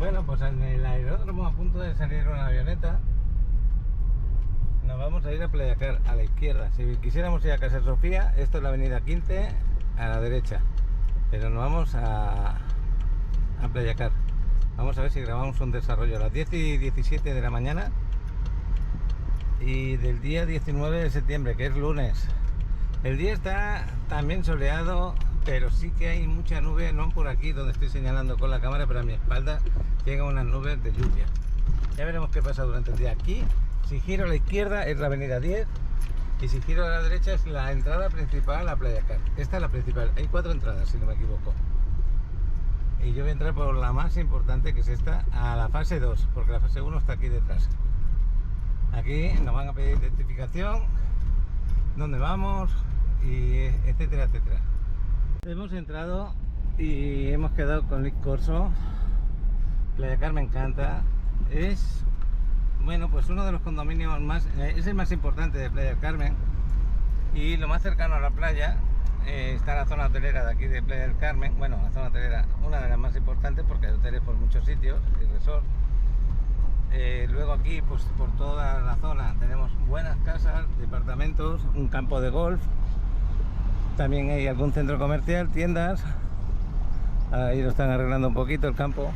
Bueno, pues en el aeródromo, a punto de salir una avioneta, nos vamos a ir a Playa Car, a la izquierda. Si quisiéramos ir a Casa Sofía, esto es la avenida 15, a la derecha. Pero nos vamos a Playa Car. Vamos a ver si grabamos un desarrollo a las 10 y 17 de la mañana y del día 19 de septiembre, que es lunes. El día está también soleado, pero sí que hay mucha nube, no por aquí donde estoy señalando con la cámara, pero a mi espalda llegan unas nubes de lluvia. Ya veremos qué pasa durante el día. Aquí, si giro a la izquierda, es la avenida 10, y si giro a la derecha es la entrada principal a Playa Car. Esta es la principal, hay 4 entradas si no me equivoco. Y yo voy a entrar por la más importante, que es esta, a la fase 2, porque la fase 1 está aquí detrás. Aquí nos van a pedir identificación, dónde vamos, y etcétera, etcétera. Hemos entrado y hemos quedado con Liz Corso. Playa Car me encanta. Es, bueno, pues uno de los condominios más, es el más importante de Playa del Carmen, y lo más cercano a la playa. Está la zona hotelera de aquí de Playa del Carmen. Bueno, la zona hotelera, una de las más importantes, porque hay hoteles por muchos sitios y resort. Luego aquí, pues por toda la zona tenemos buenas casas, departamentos, un campo de golf. También hay algún centro comercial, tiendas. Ahí lo están arreglando un poquito el campo.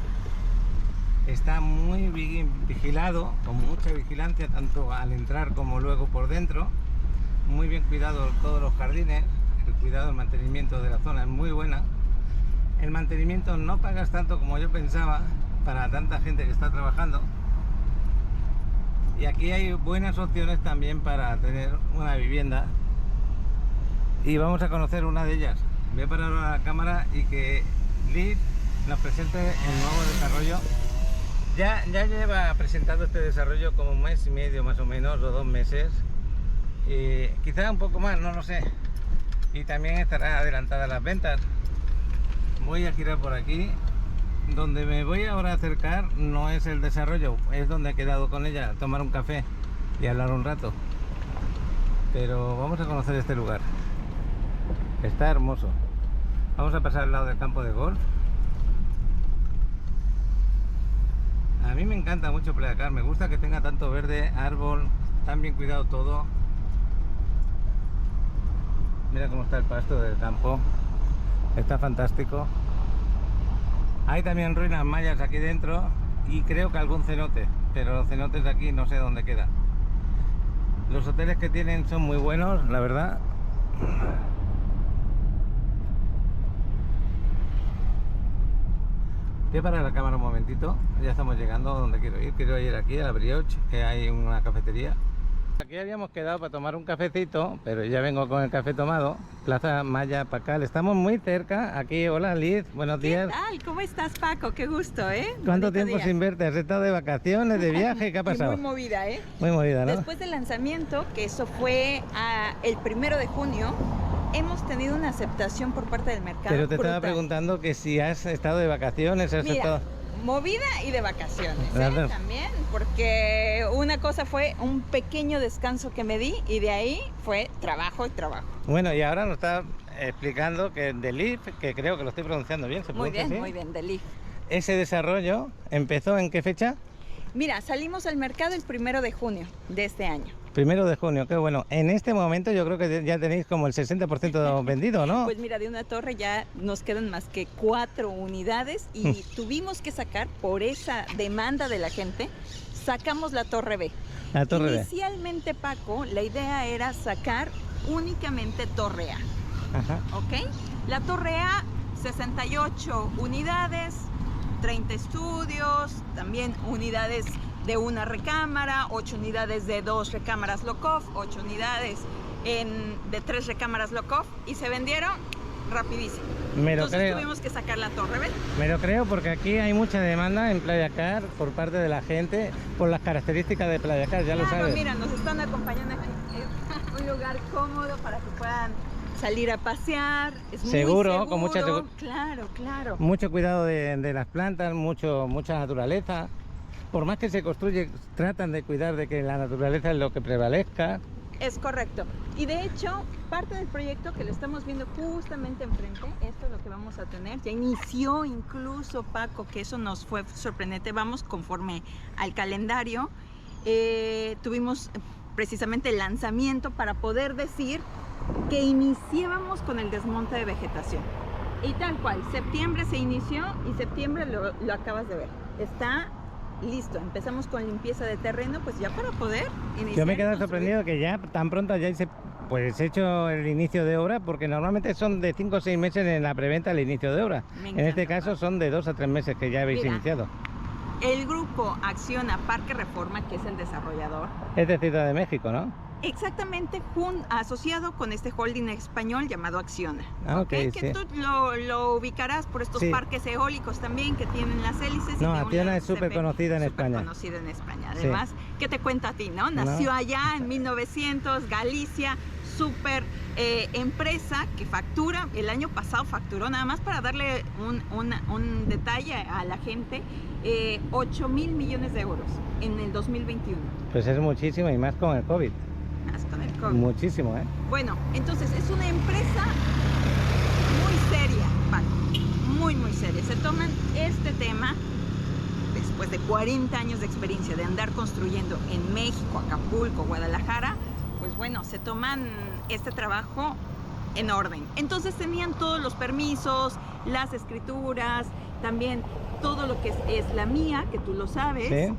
Está muy bien vigilado, con mucha vigilancia, tanto al entrar como luego por dentro. Muy bien cuidado todos los jardines. El cuidado, el mantenimiento de la zona es muy buena. El mantenimiento no pagas tanto como yo pensaba para tanta gente que está trabajando. Y aquí hay buenas opciones también para tener una vivienda. Y vamos a conocer una de ellas. Voy a parar ahora la cámara y que Liz nos presente el nuevo desarrollo. Ya lleva presentado este desarrollo como un mes y medio más o menos, o 2 meses. Quizá un poco más, no lo sé. Y también estará adelantada las ventas. Voy a girar por aquí. Donde me voy ahora a acercar no es el desarrollo, es donde he quedado con ella, a tomar un café y hablar un rato. Pero vamos a conocer este lugar. Está hermoso. Vamos a pasar al lado del campo de golf. A mí me encanta mucho Playa Car, me gusta que tenga tanto verde, árbol, tan bien cuidado todo. Mira cómo está el pasto del campo, está fantástico. Hay también ruinas mayas aquí dentro y creo que algún cenote, pero los cenotes de aquí no sé dónde quedan. Los hoteles que tienen son muy buenos, la verdad. Voy a parar la cámara un momentito, ya estamos llegando a donde quiero ir aquí a la Brioche, que hay una cafetería. Aquí habíamos quedado para tomar un cafecito, pero ya vengo con el café tomado. Plaza Maya Pacal, estamos muy cerca. Aquí, hola Liz, buenos días. ¿Qué tal? ¿Cómo estás, Paco? Qué gusto, ¿eh? ¿Cuánto Bonito tiempo día. sin verte? ¿Has estado de vacaciones, de viaje? ¿Qué ha pasado? Y muy movida, ¿eh? Muy movida, ¿no? Después del lanzamiento, que eso fue el 1 de junio, hemos tenido una aceptación por parte del mercado. Pero te estaba brutal. preguntando que si has estado de vacaciones, has Mira, estado... movida y de vacaciones, Claro. también, porque una cosa fue un pequeño descanso que me di y de ahí fue trabajo y trabajo. Bueno, y ahora nos está explicando que de Leaf, que creo que lo estoy pronunciando bien, ¿se Muy pronuncia así? muy bien, de Leaf. Ese desarrollo empezó ¿en qué fecha? Mira, salimos al mercado el 1 de junio de este año. 1 de junio, qué bueno. En este momento yo creo que ya tenéis como el 60% vendido, ¿no? Pues mira, de una torre ya nos quedan más que 4 unidades y tuvimos que sacar, por esa demanda de la gente, sacamos la torre B. La torre B. Inicialmente, Paco, la idea era sacar únicamente torre A, Ajá. ¿ok? La torre A, 68 unidades, 30 estudios, también unidades de una recámara, 8 unidades de 2 recámaras lock-off, 8 unidades de 3 recámaras lock-off, y se vendieron rapidísimo. Entonces tuvimos que sacar la torre B. Me lo creo, porque aquí hay mucha demanda en Playa Car por parte de la gente por las características de Playa Car, ya lo sabes. Mira, nos están acompañando aquí. Es un lugar cómodo para que puedan salir a pasear. Es Seguro, muy seguro, con mucha seguridad. Claro, claro. Mucho cuidado de las plantas, mucha naturaleza. Por más que se construye, tratan de cuidar de que la naturaleza es lo que prevalezca. Es correcto. Y de hecho, parte del proyecto que lo estamos viendo justamente enfrente, esto es lo que vamos a tener. Ya inició incluso, Paco, que eso nos fue sorprendente. Vamos conforme al calendario. Tuvimos precisamente el lanzamiento para poder decir que iniciábamos con el desmonte de vegetación. Y tal cual, septiembre se inició y septiembre lo acabas de ver. Está listo, empezamos con limpieza de terreno, pues ya para poder iniciar. Yo me quedo sorprendido que ya tan pronto ya hice, pues hecho el inicio de obra, porque normalmente son de 5 o 6 meses en la preventa el inicio de obra. En este caso son de 2 a 3 meses que ya habéis iniciado. El grupo Acciona Parque Reforma, que es el desarrollador. Es de Ciudad de México, ¿no? Exactamente, asociado con este holding español llamado Acciona. Ah, ¿Okay? sí. Que tú lo ubicarás por estos parques eólicos también que tienen las hélices. No, Acciona es súper conocida en España. Conocida en España. Además, ¿qué te cuento a ti, no? Nació allá en 1900, Galicia, súper empresa que factura, el año pasado facturó, nada más para darle un detalle a la gente, 8 mil millones de euros en el 2021. Pues es muchísimo y más con el COVID. Más con el COVID. Muchísimo, ¿eh? Bueno, entonces es una empresa muy seria, Paco, muy seria. Se toman este tema después de 40 años de experiencia de andar construyendo en México, Acapulco, Guadalajara. Pues bueno, se toman este trabajo en orden. Entonces tenían todos los permisos, las escrituras, también todo lo que es la mía, que tú lo sabes, ¿sí?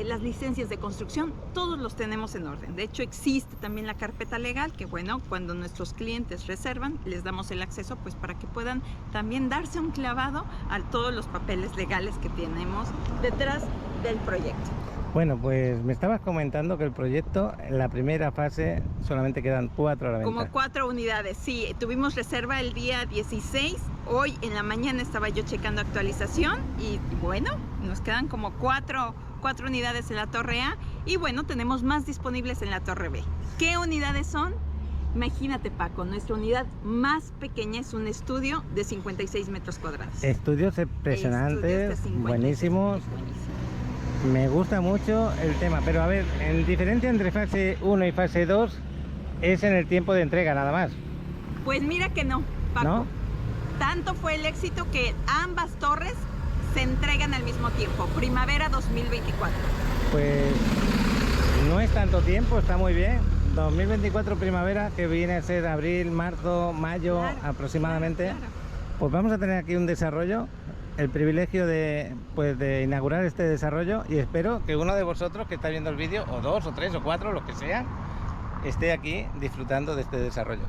Las licencias de construcción, todos los tenemos en orden. De hecho, existe también la carpeta legal, que bueno, cuando nuestros clientes reservan, les damos el acceso pues para que puedan también darse un clavado a todos los papeles legales que tenemos detrás del proyecto. Bueno, pues me estabas comentando que el proyecto, en la primera fase, solamente quedan 4 a la venta. Como 4 unidades, sí. Tuvimos reserva el día 16. Hoy en la mañana estaba yo checando actualización y bueno, nos quedan como 4 unidades en la Torre A y bueno, tenemos más disponibles en la Torre B. ¿Qué unidades son? Imagínate, Paco, nuestra unidad más pequeña es un estudio de 56 metros cuadrados. Estudios impresionantes, buenísimos. Me gusta mucho el tema, pero a ver, el diferencia entre fase 1 y fase 2 es en el tiempo de entrega nada más. Pues mira que no, Paco. ¿No? Tanto fue el éxito que ambas torres se entregan al mismo tiempo, primavera 2024. Pues no es tanto tiempo, está muy bien. 2024 primavera, que viene a ser abril, marzo, mayo, claro, aproximadamente. Claro. Pues vamos a tener aquí un desarrollo, el privilegio de inaugurar este desarrollo y espero que uno de vosotros que está viendo el vídeo, o 2 o 3 o 4, lo que sea, esté aquí disfrutando de este desarrollo.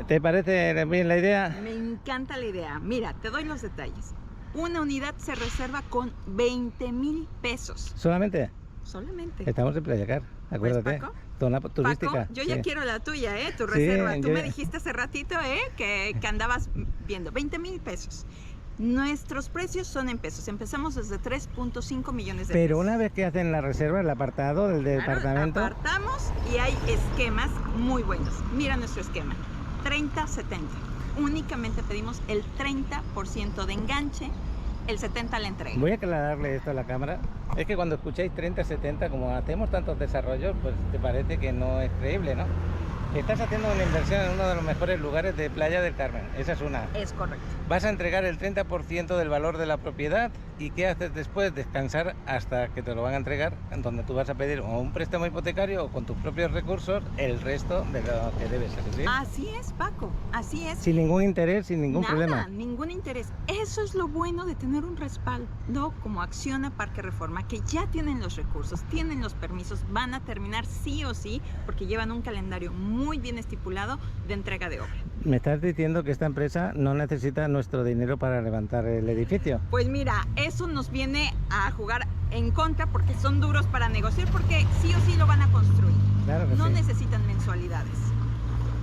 ¿Te parece bien la idea? Me encanta la idea. Mira, te doy los detalles. Una unidad se reserva con 20,000 pesos. ¿Solamente? Solamente. Estamos en Playa Car, acuérdate. Pues, Paco, zona turística. Paco, yo ya quiero la tuya, tu reserva. Sí, Tú me dijiste hace ratito, que andabas viendo 20,000 pesos. Nuestros precios son en pesos. Empezamos desde 3.5 millones de pesos. Pero una vez que hacen la reserva, el apartado del departamento. Apartamos y hay esquemas muy buenos. Mira nuestro esquema. 30-70. Únicamente pedimos el 30% de enganche, el 70% la entrega. Voy a aclararle esto a la cámara. Es que cuando escucháis 30-70, como hacemos tantos desarrollos, pues te parece que no es creíble, ¿no? Estás haciendo una inversión en uno de los mejores lugares de Playa del Carmen. Esa es una. Es correcto. Vas a entregar el 30% del valor de la propiedad y ¿qué haces después? Descansar hasta que te lo van a entregar, en donde tú vas a pedir o un préstamo hipotecario o con tus propios recursos el resto de lo que debes hacer, ¿sí? Así es, Paco, así es. Sin ningún interés, sin ningún problema. Ningún interés. Eso es lo bueno de tener un respaldo como Acciona Parque Reforma, que ya tienen los recursos, tienen los permisos, van a terminar sí o sí, porque llevan un calendario muy bien estipulado de entrega de obra. ¿Me estás diciendo que esta empresa no necesita nuestro dinero para levantar el edificio? Pues mira, eso nos viene a jugar en contra porque son duros para negociar, porque sí o sí lo van a construir. Claro que no sí. necesitan mensualidades.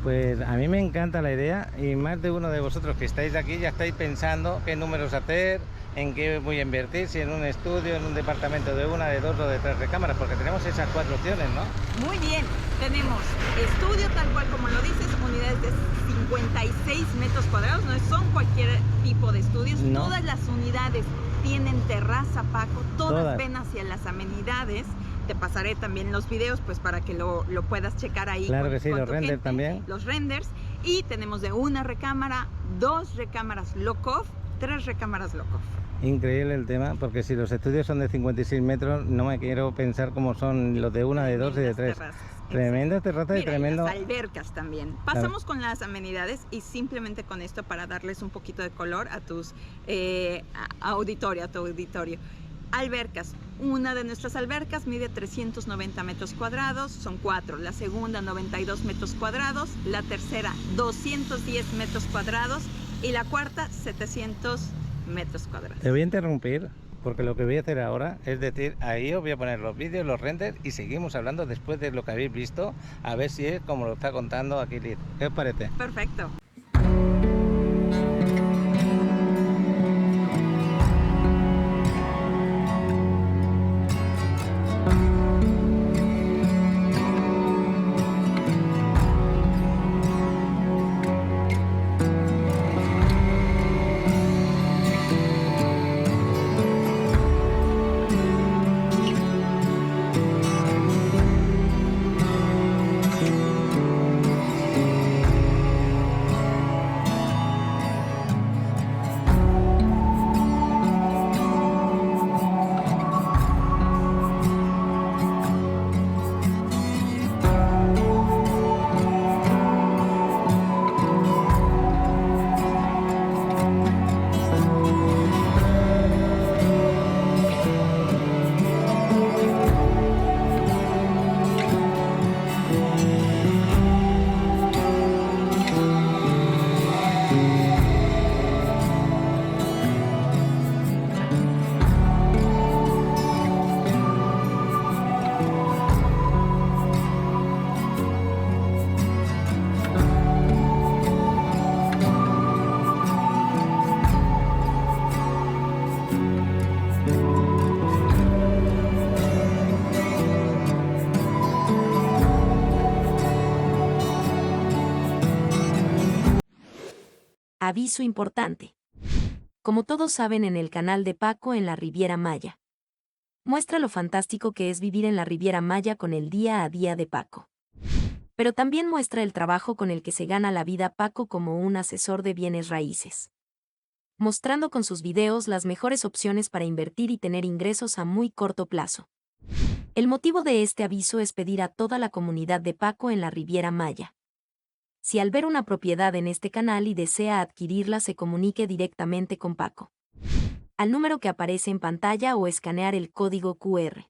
Pues a mí me encanta la idea y más de uno de vosotros que estáis aquí ya estáis pensando qué números hacer, en qué voy a invertir, si en un estudio, en un departamento de 1, de 2 o de 3 recámaras, porque tenemos esas 4 opciones, ¿no? Muy bien, tenemos estudio tal cual como lo dices, unidades de 56 metros cuadrados, no son cualquier tipo de estudios, no. Todas las unidades tienen terraza, Paco, todas ven hacia las amenidades, te pasaré también los videos pues para que lo puedas checar ahí. Claro que sí, los renders también. Los renders. Y tenemos de una recámara, 2 recámaras lock-off, 3 recámaras lock-off. Increíble el tema, porque si los estudios son de 56 metros, no me quiero pensar cómo son los de 1, de 2 y de 3. Tremendas terrazas y tremendo. Las albercas también. Pasamos con las amenidades y simplemente con esto para darles un poquito de color a tus auditorio, a tu auditorio. Albercas. Una de nuestras albercas mide 390 metros cuadrados, son 4. La segunda 92 metros cuadrados, la tercera 210 metros cuadrados y la cuarta 700 metros cuadrados. Te voy a interrumpir porque lo que voy a hacer ahora es decir, ahí os voy a poner los vídeos, los renders y seguimos hablando después de lo que habéis visto, a ver si es como lo está contando aquí Liz. ¿Qué os parece? Perfecto. Aviso importante. Como todos saben, en el canal de Paco en la Riviera Maya, muestra lo fantástico que es vivir en la Riviera Maya con el día a día de Paco. Pero también muestra el trabajo con el que se gana la vida Paco como un asesor de bienes raíces, mostrando con sus videos las mejores opciones para invertir y tener ingresos a muy corto plazo. El motivo de este aviso es pedir a toda la comunidad de Paco en la Riviera Maya, si al ver una propiedad en este canal y desea adquirirla, se comunique directamente con Paco al número que aparece en pantalla o escanear el código QR,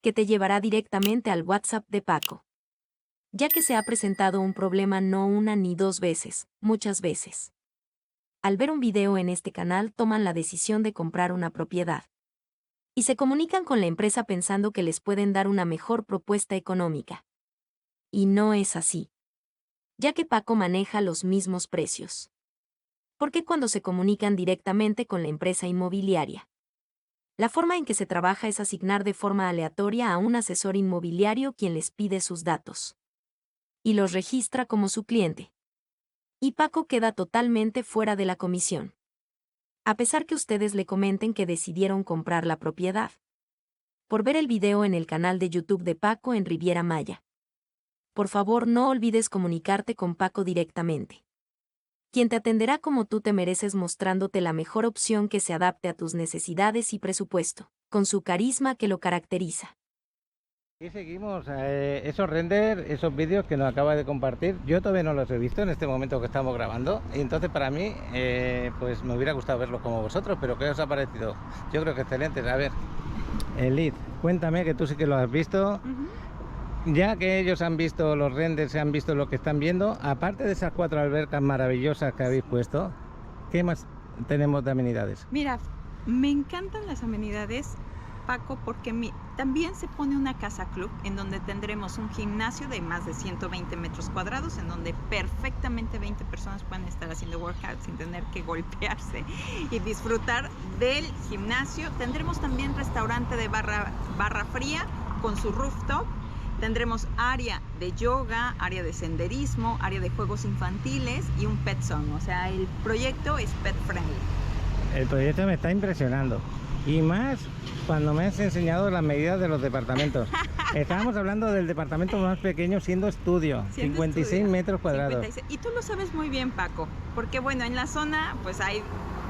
que te llevará directamente al WhatsApp de Paco, ya que se ha presentado un problema no una ni dos veces, muchas veces. Al ver un video en este canal toman la decisión de comprar una propiedad y se comunican con la empresa pensando que les pueden dar una mejor propuesta económica. Y no es así, ya que Paco maneja los mismos precios. Porque cuando se comunican directamente con la empresa inmobiliaria, la forma en que se trabaja es asignar de forma aleatoria a un asesor inmobiliario quien les pide sus datos y los registra como su cliente. Y Paco queda totalmente fuera de la comisión, a pesar que ustedes le comenten que decidieron comprar la propiedad. Por ver el video en el canal de YouTube de Paco en Riviera Maya, por favor no olvides comunicarte con Paco directamente, quien te atenderá como tú te mereces, mostrándote la mejor opción que se adapte a tus necesidades y presupuesto, con su carisma que lo caracteriza. Y seguimos, esos renders, esos vídeos que nos acaba de compartir, yo todavía no los he visto en este momento que estamos grabando, y entonces para mí, pues me hubiera gustado verlos como vosotros, pero ¿qué os ha parecido? Yo creo que excelentes. A ver, Liz, cuéntame, que tú sí que lo has visto. Ya que ellos han visto los renders, se han visto lo que están viendo, aparte de esas 4 albercas maravillosas que habéis puesto, ¿qué más tenemos de amenidades? Mira, me encantan las amenidades, Paco, porque también se pone una casa club en donde tendremos un gimnasio de más de 120 metros cuadrados, en donde perfectamente 20 personas pueden estar haciendo workout sin tener que golpearse y disfrutar del gimnasio. Tendremos también restaurante de barra fría con su rooftop. Tendremos área de yoga, área de senderismo, área de juegos infantiles y un pet zone. O sea, el proyecto es pet friendly. El proyecto me está impresionando. Y más cuando me has enseñado las medidas de los departamentos. Estábamos hablando del departamento más pequeño siendo estudio, 56 metros cuadrados. 56. Y tú lo sabes muy bien, Paco, porque bueno, en la zona pues hay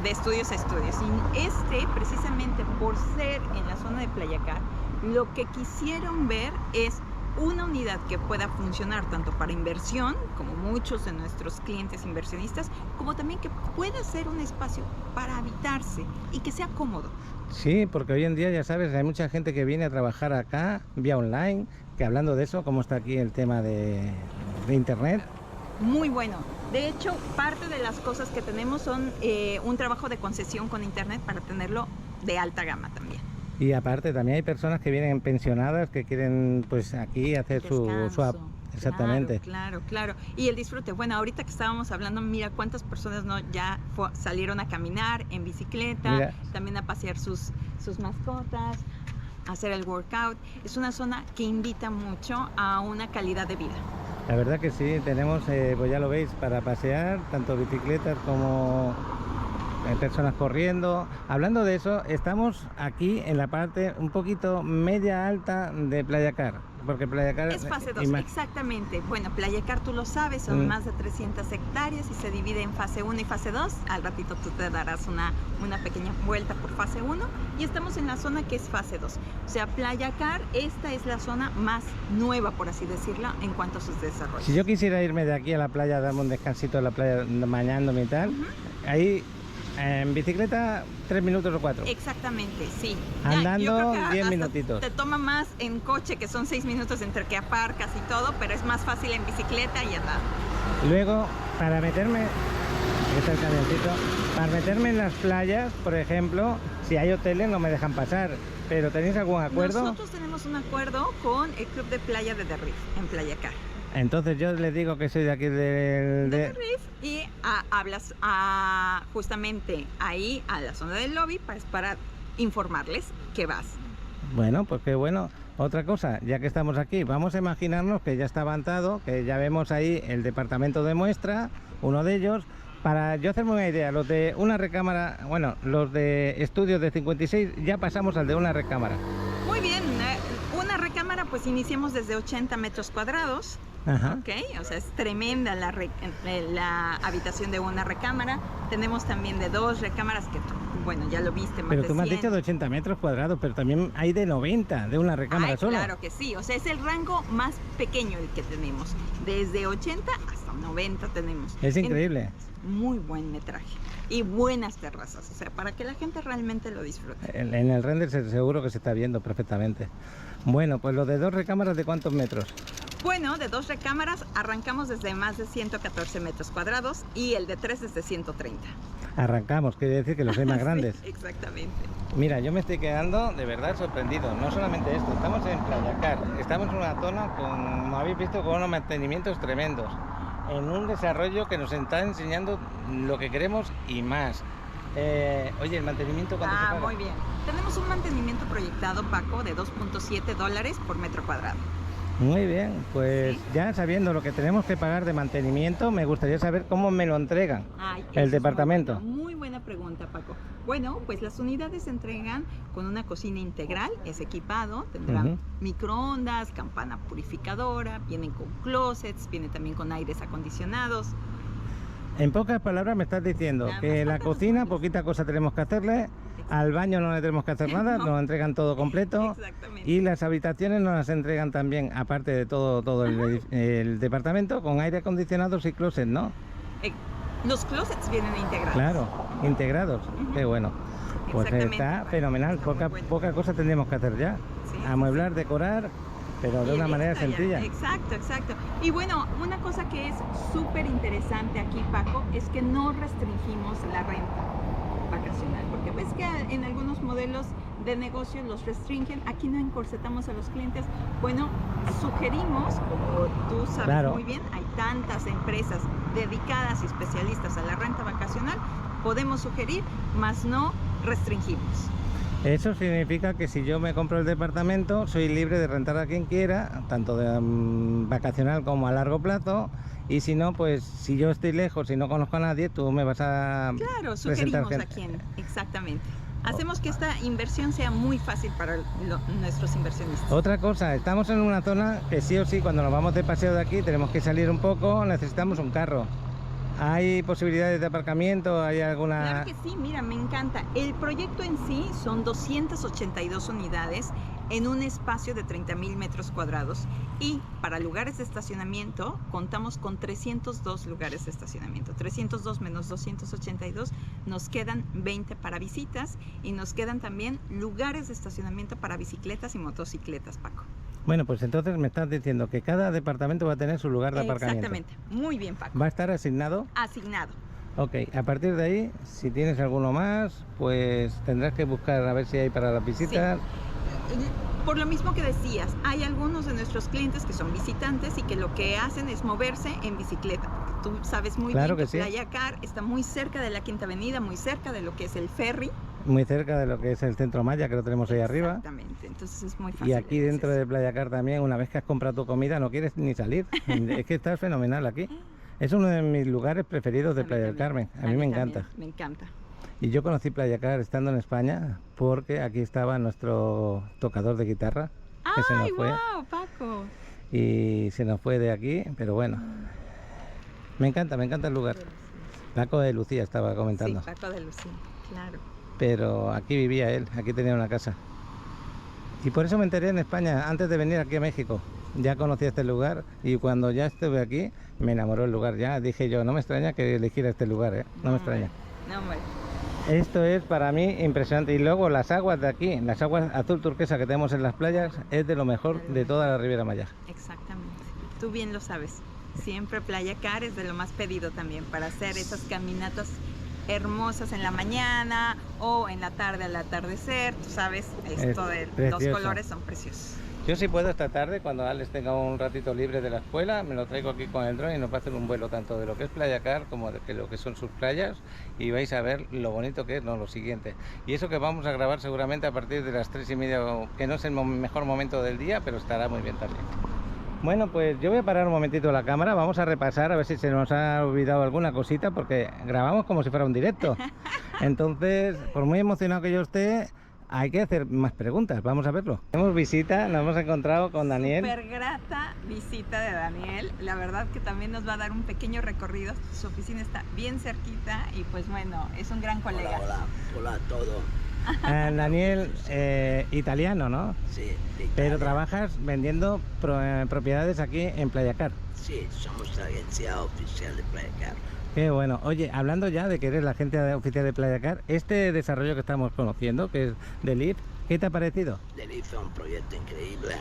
de estudios a estudios. Y precisamente por ser en la zona de Playacar, lo que quisieron ver es una unidad que pueda funcionar tanto para inversión, como muchos de nuestros clientes inversionistas, como también que pueda ser un espacio para habitarse y que sea cómodo. Sí, porque hoy en día ya sabes, hay mucha gente que viene a trabajar acá vía online, que hablando de eso, ¿cómo está aquí el tema de internet? Muy bueno. De hecho, parte de las cosas que tenemos son un trabajo de concesión con internet para tenerlo de alta gama también. Y aparte también hay personas que vienen pensionadas que quieren pues aquí hacer su exactamente. Claro. Y el disfrute. Bueno, ahorita que estábamos hablando, mira cuántas personas ya salieron a caminar en bicicleta, mira, también a pasear sus mascotas, a hacer el workout. Es una zona que invita mucho a una calidad de vida. La verdad que sí, tenemos, pues ya lo veis, para pasear, tanto bicicletas como personas corriendo. Hablando de eso, estamos aquí en la parte un poquito media alta de Playacar, porque Playacar es fase 2, exactamente. Bueno, Playacar tú lo sabes, son más de 300 hectáreas y se divide en fase 1 y fase 2. Al ratito tú te darás una pequeña vuelta por fase 1 y estamos en la zona que es fase 2. O sea, Playacar, esta es la zona más nueva, por así decirlo, en cuanto a sus desarrollos. Si yo quisiera irme de aquí a la playa, darme un descansito en la playa, bañándome y tal, ahí en bicicleta 3 minutos o 4. Exactamente, sí. Andando 10 minutitos. Te toma más en coche, que son 6 minutos entre que aparcas y todo, pero es más fácil en bicicleta y andar. Luego, para meterme, aquí está el camioncito, para meterme en las playas, por ejemplo, si hay hoteles no me dejan pasar, pero ¿tenéis algún acuerdo? Nosotros tenemos un acuerdo con el Club de Playa de The Reef, en Playacar. Entonces yo les digo que soy de aquí de The Reef y hablas justamente ahí a la zona del lobby para informarles que vas. Bueno, pues qué bueno. Otra cosa, ya que estamos aquí, vamos a imaginarnos que ya está avanzado, que ya vemos ahí el departamento de muestra, uno de ellos. Para yo hacerme una idea, los de una recámara, bueno, los de estudios de 56, ya pasamos al de una recámara. Muy bien, una recámara pues iniciamos desde 80 metros cuadrados. Ajá. Okay, o sea, es tremenda la habitación de una recámara. Tenemos también de 2 recámaras que, bueno, ya lo viste. Pero tú me has dicho de 80 metros cuadrados, pero también hay de 90 de una recámara sola. Claro que sí, o sea, es el rango más pequeño el que tenemos. Desde 80 hasta 90 tenemos. Es increíble. Muy buen metraje y buenas terrazas, o sea, para que la gente realmente lo disfrute. En el render seguro que se está viendo perfectamente. Bueno, pues los de 2 recámaras, ¿de cuántos metros? Bueno, de 2 recámaras arrancamos desde más de 114 metros cuadrados y el de 3 desde 130. Arrancamos, quiere decir que los hay más grandes. Sí, exactamente. Mira, yo me estoy quedando de verdad sorprendido. No solamente esto, estamos en Playacar, estamos en una zona con, como habéis visto, con unos mantenimientos tremendos, en un desarrollo que nos está enseñando lo que queremos y más. Oye, ¿el mantenimiento cuánto se paga? Muy bien. Tenemos un mantenimiento proyectado, Paco, de $2.7 por metro cuadrado. Muy bien, pues ¿sí? Ya sabiendo lo que tenemos que pagar de mantenimiento, me gustaría saber cómo me lo entregan el departamento. Muy buena pregunta, Paco. Bueno, pues las unidades se entregan con una cocina integral, es equipado, tendrán microondas, campana purificadora, vienen con closets, viene también con aires acondicionados. En pocas palabras me estás diciendo que la cocina, poquita cosa tenemos que hacerle, al baño no le tenemos que hacer nada, nos entregan todo completo. Exactamente. Y las habitaciones nos las entregan también, aparte de todo el departamento, con aire acondicionado y closet, ¿no? Los closets vienen integrados. Claro, integrados, qué bueno. Pues está fenomenal, poca cosa tendríamos que hacer ya. Sí, amueblar, decorar, pero de una manera sencilla. Exacto. Y bueno, una cosa que es súper interesante aquí, Paco, es que no restringimos la renta vacacional, porque ves que en algunos modelos de negocio los restringen, aquí no encorsetamos a los clientes. Bueno, sugerimos, como tú sabes muy bien, hay tantas empresas dedicadas y especialistas a la renta vacacional, podemos sugerir, mas no restringimos. Eso significa que si yo me compro el departamento, soy libre de rentar a quien quiera, tanto de vacacional como a largo plazo. Y si no, pues si yo estoy lejos y no conozco a nadie, tú me vas a sugerimos a quién, exactamente. Hacemos que esta inversión sea muy fácil para nuestros inversionistas. Otra cosa, estamos en una zona que sí o sí, cuando nos vamos de paseo de aquí, tenemos que salir un poco, necesitamos un carro. ¿Hay posibilidades de aparcamiento? ¿Hay alguna...? Claro que sí, mira, me encanta. El proyecto en sí son 282 unidades en un espacio de 30,000 metros cuadrados y para lugares de estacionamiento contamos con 302 lugares de estacionamiento. 302 menos 282 nos quedan 20 para visitas y nos quedan también lugares de estacionamiento para bicicletas y motocicletas, Paco. Bueno, pues entonces me estás diciendo que cada departamento va a tener su lugar de aparcamiento. Exactamente, muy bien, Paco. ¿Va a estar asignado? Asignado. Ok, a partir de ahí, si tienes alguno más, pues tendrás que buscar a ver si hay para las visitas. Sí. Por lo mismo que decías, hay algunos de nuestros clientes que son visitantes y que lo que hacen es moverse en bicicleta. Tú sabes muy Claro bien que que sí. Playa Car está muy cerca de la Quinta Avenida, muy cerca de lo que es el ferry. Muy cerca de lo que es el Centro Maya, que lo tenemos ahí arriba. Exactamente, entonces es muy fácil. Y aquí el dentro acceso. de Playa Car también, una vez que has comprado tu comida, no quieres ni salir. Es que estás fenomenal aquí. Es uno de mis lugares preferidos de A mí Playa del también, Carmen. A mí me encanta. también, me encanta. Y yo conocí Playa Car estando en España porque aquí estaba nuestro tocador de guitarra, que se nos ¡Ay, fue. wow, Paco! Y se nos fue de aquí, pero bueno. Me encanta el lugar. Paco de Lucía estaba comentando. Sí, Paco de Lucía, claro. Pero aquí vivía él, aquí tenía una casa. Y por eso me enteré en España, antes de venir aquí a México. Ya conocí este lugar y cuando ya estuve aquí, me enamoró el lugar. Ya dije yo, no me extraña que eligiera este lugar, ¿eh? No me extraña. No, hombre. Esto es para mí impresionante. Y luego las aguas de aquí, las aguas azul turquesa que tenemos en las playas, es de lo mejor de toda la Riviera Maya. Exactamente. Tú bien lo sabes. Siempre Playa Car es de lo más pedido también para hacer esas caminatas hermosas en la mañana o en la tarde al atardecer. Tú sabes, esto de los precioso. colores son preciosos. Yo si puedo esta tarde, cuando Alex tenga un ratito libre de la escuela, me lo traigo aquí con el dron y nos va a hacer un vuelo tanto de lo que es Playa Car como de lo que son sus playas y vais a ver lo bonito que es, no, lo siguiente. Y eso que vamos a grabar seguramente a partir de las 3:30, que no es el mejor momento del día, pero estará muy bien también. Bueno, pues yo voy a parar un momentito la cámara, vamos a repasar a ver si se nos ha olvidado alguna cosita, porque grabamos como si fuera un directo. Entonces, por muy emocionado que yo esté, hay que hacer más preguntas, vamos a verlo. Tenemos visita, nos hemos encontrado con Daniel. Súper grata visita de Daniel. La verdad que también nos va a dar un pequeño recorrido. Su oficina está bien cerquita y pues bueno, es un gran colega. Hola a todos. Daniel, italiano, ¿no? Sí, de Pero Italia. trabajas vendiendo propiedades aquí en Playa Car. Sí, somos la agencia oficial de Playa Car. Qué bueno. Oye, hablando ya de que eres la agencia oficial de Playa Car, este desarrollo que estamos conociendo, que es de LIF, ¿qué te ha parecido? Delif es un proyecto increíble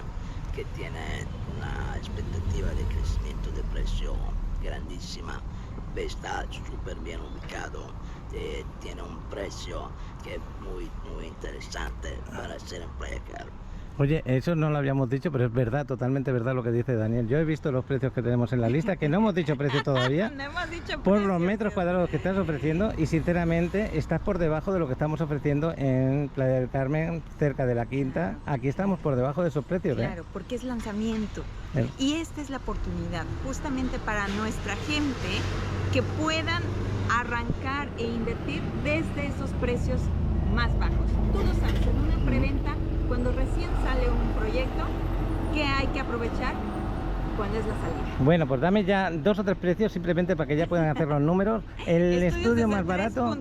que tiene una expectativa de crecimiento de precio grandísima. Está súper bien ubicado, tiene un precio que es muy interesante para hacer en Playa Car. Oye, eso no lo habíamos dicho, pero es verdad, totalmente verdad lo que dice Daniel. Yo he visto los precios que tenemos en la lista, que no hemos dicho precio todavía, No hemos dicho por precio, los metros Dios cuadrados que mío. estás ofreciendo y sinceramente estás por debajo de lo que estamos ofreciendo en Playa del Carmen, cerca de la Quinta. Aquí estamos por debajo de esos precios, ¿eh? Claro, porque es lanzamiento. El- Y esta es la oportunidad justamente para nuestra gente que puedan arrancar e invertir desde esos precios más bajos. Tú lo sabes, en una preventa, cuando recién sale un proyecto, ¿qué hay que aprovechar? ¿Cuál es la salida? Bueno, pues dame ya 2 o 3 precios simplemente para que ya puedan hacer los números. El estudio más barato,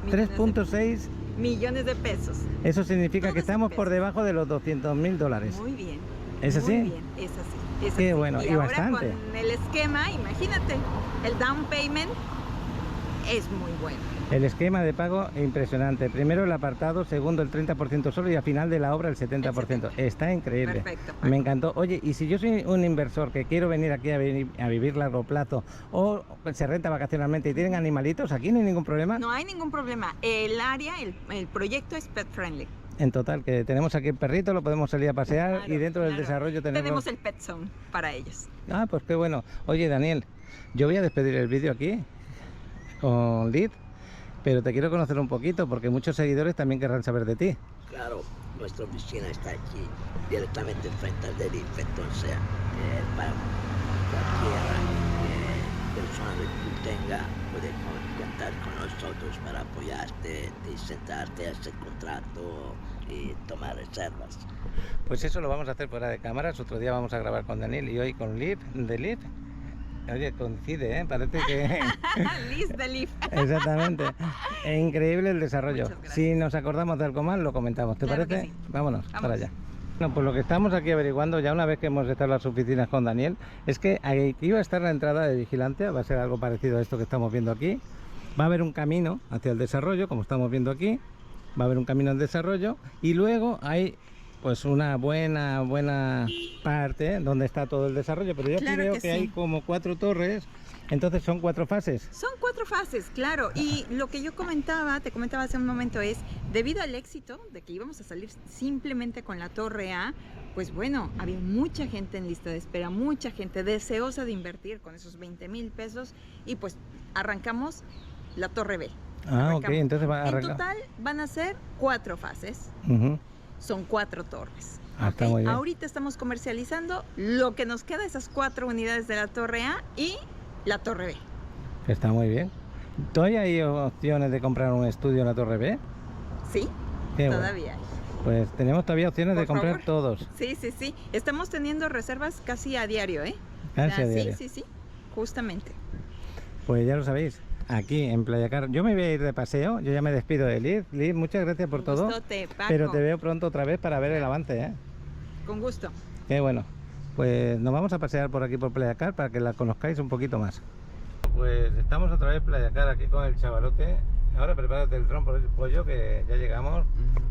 3.6. millones de pesos. Eso significa Todo que es en estamos por pesos. debajo de los $200.000. Muy bien. ¿Es muy así? bien, es así. Es Qué así. bueno, y ahora bastante. con el esquema, imagínate, el down payment es muy bueno. El esquema de pago impresionante. Primero el apartado, segundo el 30% solo y al final de la obra el 70%. Está increíble. Perfecto, Paco. Me encantó. Oye, y si yo soy un inversor que quiero venir aquí a vivir largo plazo o se renta vacacionalmente y tienen animalitos, aquí no hay ningún problema. No hay ningún problema. El área, el proyecto es pet friendly. En total, que tenemos aquí el perrito, lo podemos salir a pasear Claro, y dentro del claro. desarrollo tenemos... el pet zone para ellos. Ah, pues qué bueno. Oye, Daniel, yo voy a despedir el vídeo aquí con Lid, pero te quiero conocer un poquito porque muchos seguidores también querrán saber de ti. Claro, nuestra oficina está aquí, directamente frente al Delif, entonces para cualquier persona que tú tengas puede contar con nosotros para apoyarte y sentarte a hacer contrato y tomar reservas. Pues eso lo vamos a hacer fuera de cámaras. Otro día vamos a grabar con Daniel y hoy con Liv, de Liv. Oye, coincide, ¿eh? Parece que... Liz de Liv. Exactamente. Es increíble el desarrollo. Muchas gracias. Si nos acordamos de algo más, lo comentamos. ¿Te Claro parece? que sí. Vámonos, Vamos. para allá. Bueno, pues lo que estamos aquí averiguando, ya una vez que hemos estado en las oficinas con Daniel, es que ahí iba a estar la entrada de vigilancia, va a ser algo parecido a esto que estamos viendo aquí. Va a haber un camino hacia el desarrollo, como estamos viendo aquí. Va a haber un camino al desarrollo y luego hay pues una buena parte donde está todo el desarrollo, pero yo aquí Claro veo que que sí. hay como 4 torres, entonces son 4 fases. Son 4 fases, claro. Y lo que yo te comentaba hace un momento es, debido al éxito de que íbamos a salir simplemente con la Torre A, pues bueno, había mucha gente en lista de espera, mucha gente deseosa de invertir con esos 20,000 pesos y pues arrancamos la Torre B. Ah, ok, Arrancamos. entonces va a En arrancar. total van a ser 4 fases, Ujú. son 4 torres. Ah, está ¿ok? muy bien. Ahorita estamos comercializando lo que nos queda, esas 4 unidades de la Torre A y la Torre B. Está muy bien. ¿Todavía hay opciones de comprar un estudio en la Torre B? Sí, Qué bueno. todavía hay. Pues tenemos todavía opciones de Por comprar favor. todos. Sí, sí, sí. Estamos teniendo reservas casi a diario, ¿eh? Casi a diario. Sí, sí, sí. Justamente. Pues ya lo sabéis, aquí en Playa Car. Yo me voy a ir de paseo, yo ya me despido de Liz. Liz, muchas gracias por Un todo. gustote, Paco. Pero te veo pronto otra vez para ver el avance, ¿eh? Con gusto. Qué bueno. Pues nos vamos a pasear por aquí por Playa Car para que la conozcáis un poquito más. Pues estamos otra vez en Playa Car aquí con el chavalote. Ahora prepárate el dron por el pollo que ya llegamos.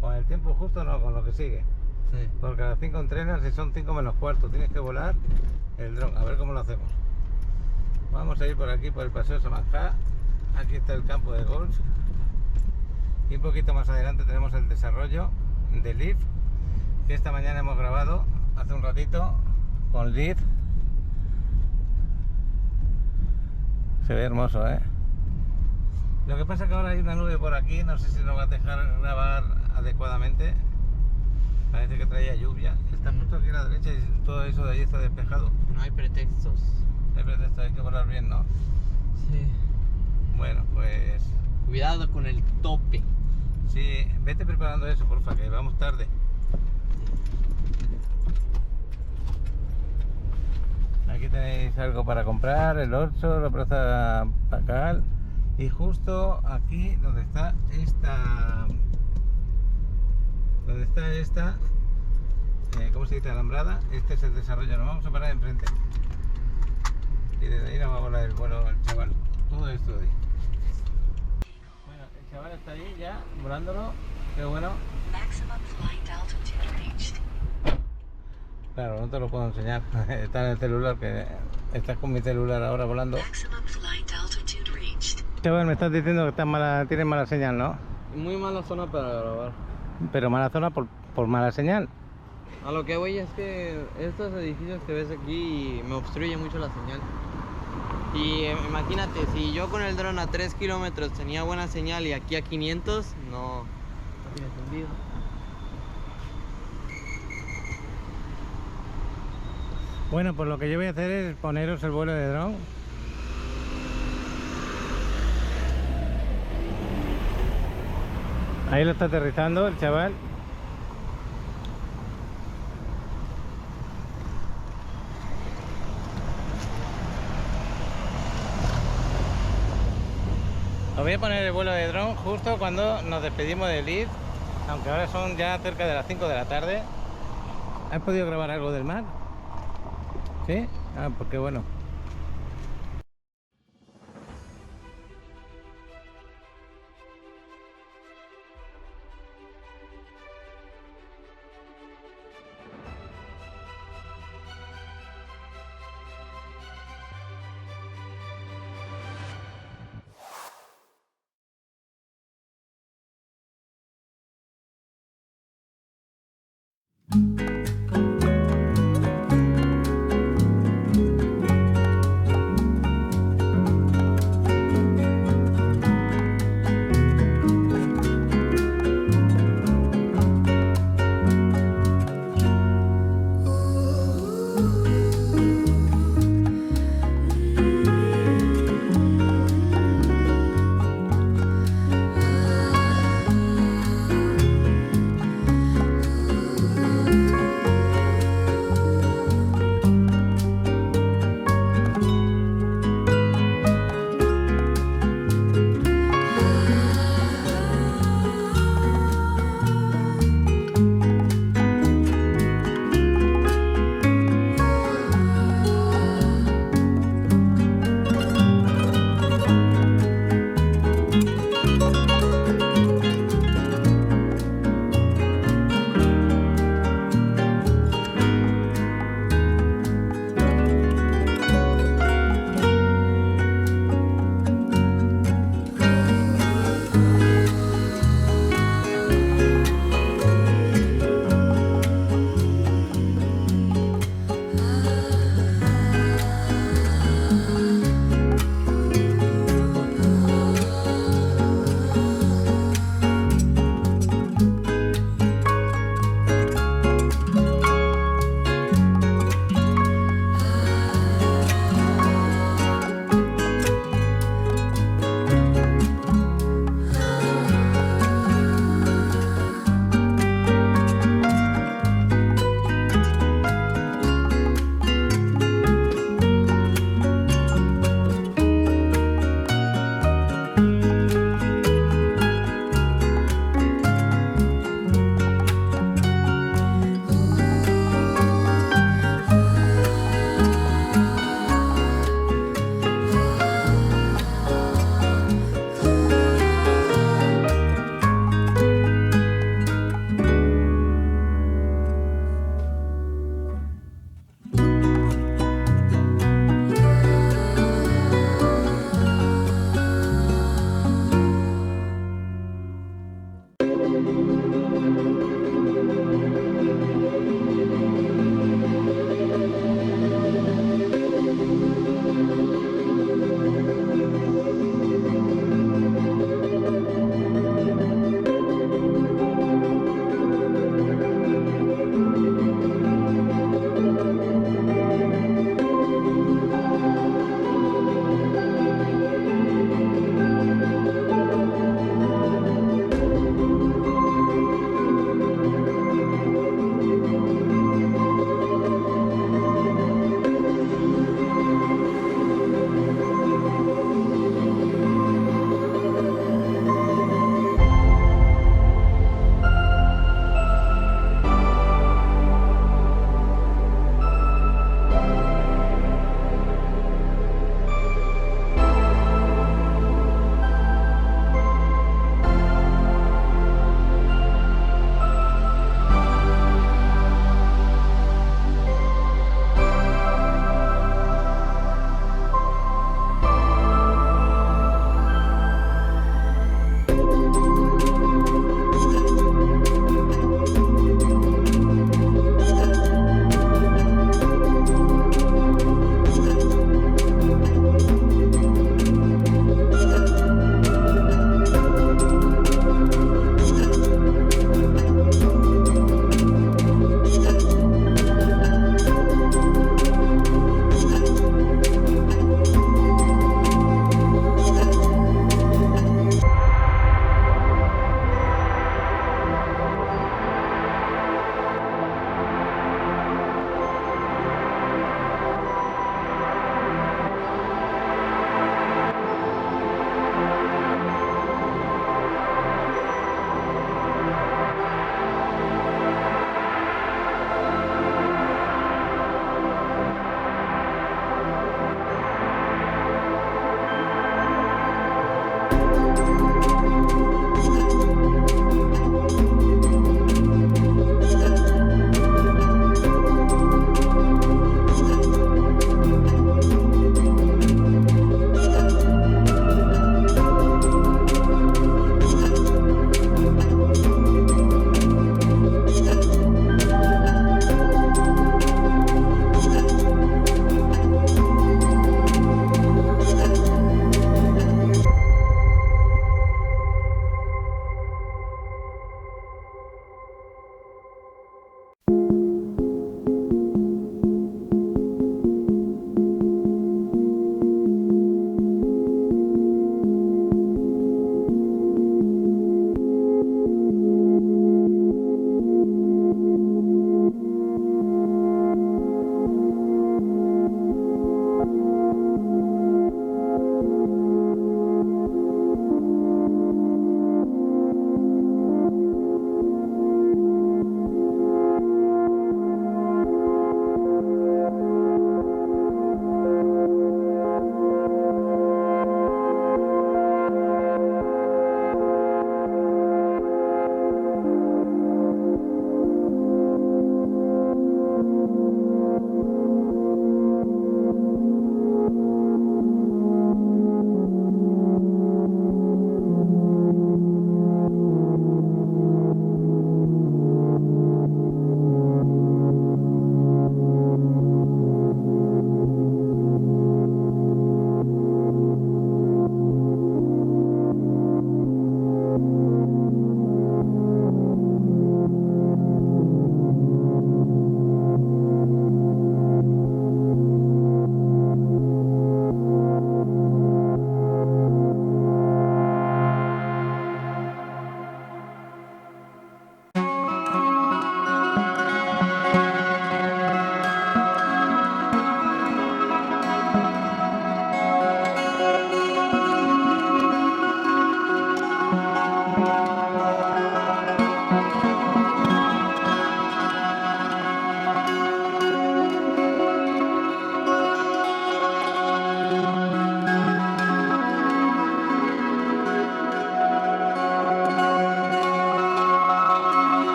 Con el tiempo justo, no, con lo que sigue. Sí. Porque a las 5 entrenas y son 5 menos cuarto. Tienes que volar el dron. A ver cómo lo hacemos. Vamos a ir por aquí por el paseo Samanjá. Aquí está el campo de golf. Y un poquito más adelante tenemos el desarrollo de Liv, que esta mañana hemos grabado hace un ratito con Liv. Se ve hermoso, ¿eh? Lo que pasa es que ahora hay una nube por aquí, no sé si nos va a dejar grabar adecuadamente. Parece que traía lluvia. Está justo aquí a la derecha y todo eso de ahí está despejado. No hay pretextos. De pretexto, hay que volar bien, ¿no? Sí. Bueno, pues Cuidado con el tope. sí, vete preparando eso, porfa, que vamos tarde. Aquí tenéis algo para comprar, el Orso, la plaza Pacal. Y justo aquí donde está esta... ¿cómo se dice? Alambrada. Este es el desarrollo, nos vamos a parar enfrente. Y desde ahí nos va a volar el vuelo el chaval. Todo esto de ahí. Bueno, el chaval está ahí ya, volándolo. Qué bueno. Maximum flight altitude reached. Claro, no te lo puedo enseñar. Está en el celular, que estás con mi celular ahora volando. Maximum flight altitude reached. Chaval, me estás diciendo que tienes mala señal, ¿no? Muy mala zona para grabar. Pero mala zona por mala señal. A lo que voy es que estos edificios que ves aquí me obstruyen mucho la señal. Y imagínate, si yo con el dron a 3 kilómetros tenía buena señal y aquí a 500, no tiene sentido. Bueno, pues lo que yo voy a hacer es poneros el vuelo de dron. Ahí lo está aterrizando el chaval. Os voy a poner el vuelo de dron justo cuando nos despedimos de Liv, aunque ahora son ya cerca de las 5 de la tarde. ¿Has podido grabar algo del mar? ¿Sí? Ah, pues qué bueno.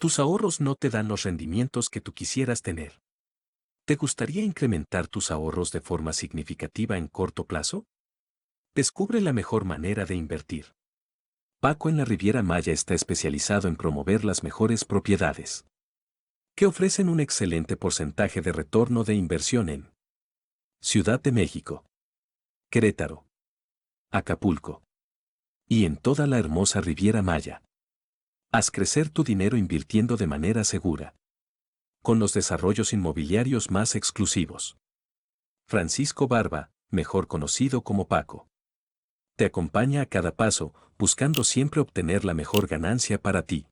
Tus ahorros no te dan los rendimientos que tú quisieras tener. ¿Te gustaría incrementar tus ahorros de forma significativa en corto plazo? Descubre la mejor manera de invertir. Paco en la Riviera Maya está especializado en promover las mejores propiedades que ofrecen un excelente porcentaje de retorno de inversión en Ciudad de México, Querétaro, Acapulco y en toda la hermosa Riviera Maya. Haz crecer tu dinero invirtiendo de manera segura, con los desarrollos inmobiliarios más exclusivos. Francisco Barba, mejor conocido como Paco, te acompaña a cada paso, buscando siempre obtener la mejor ganancia para ti.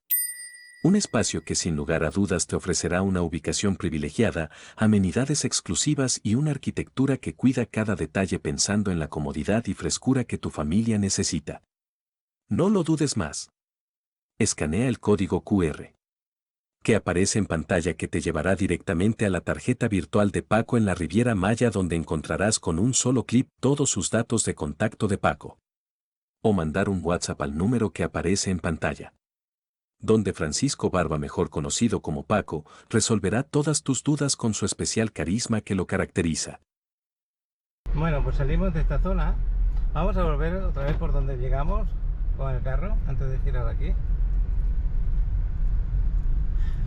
Un espacio que sin lugar a dudas te ofrecerá una ubicación privilegiada, amenidades exclusivas y una arquitectura que cuida cada detalle pensando en la comodidad y frescura que tu familia necesita. No lo dudes más. Escanea el código QR que aparece en pantalla que te llevará directamente a la tarjeta virtual de Paco en la Riviera Maya, donde encontrarás con un solo clic todos sus datos de contacto de Paco. O mandar un WhatsApp al número que aparece en pantalla, donde Francisco Barba, mejor conocido como Paco, resolverá todas tus dudas con su especial carisma que lo caracteriza. Bueno, pues salimos de esta zona. Vamos a volver otra vez por donde llegamos con el carro, antes de girar aquí.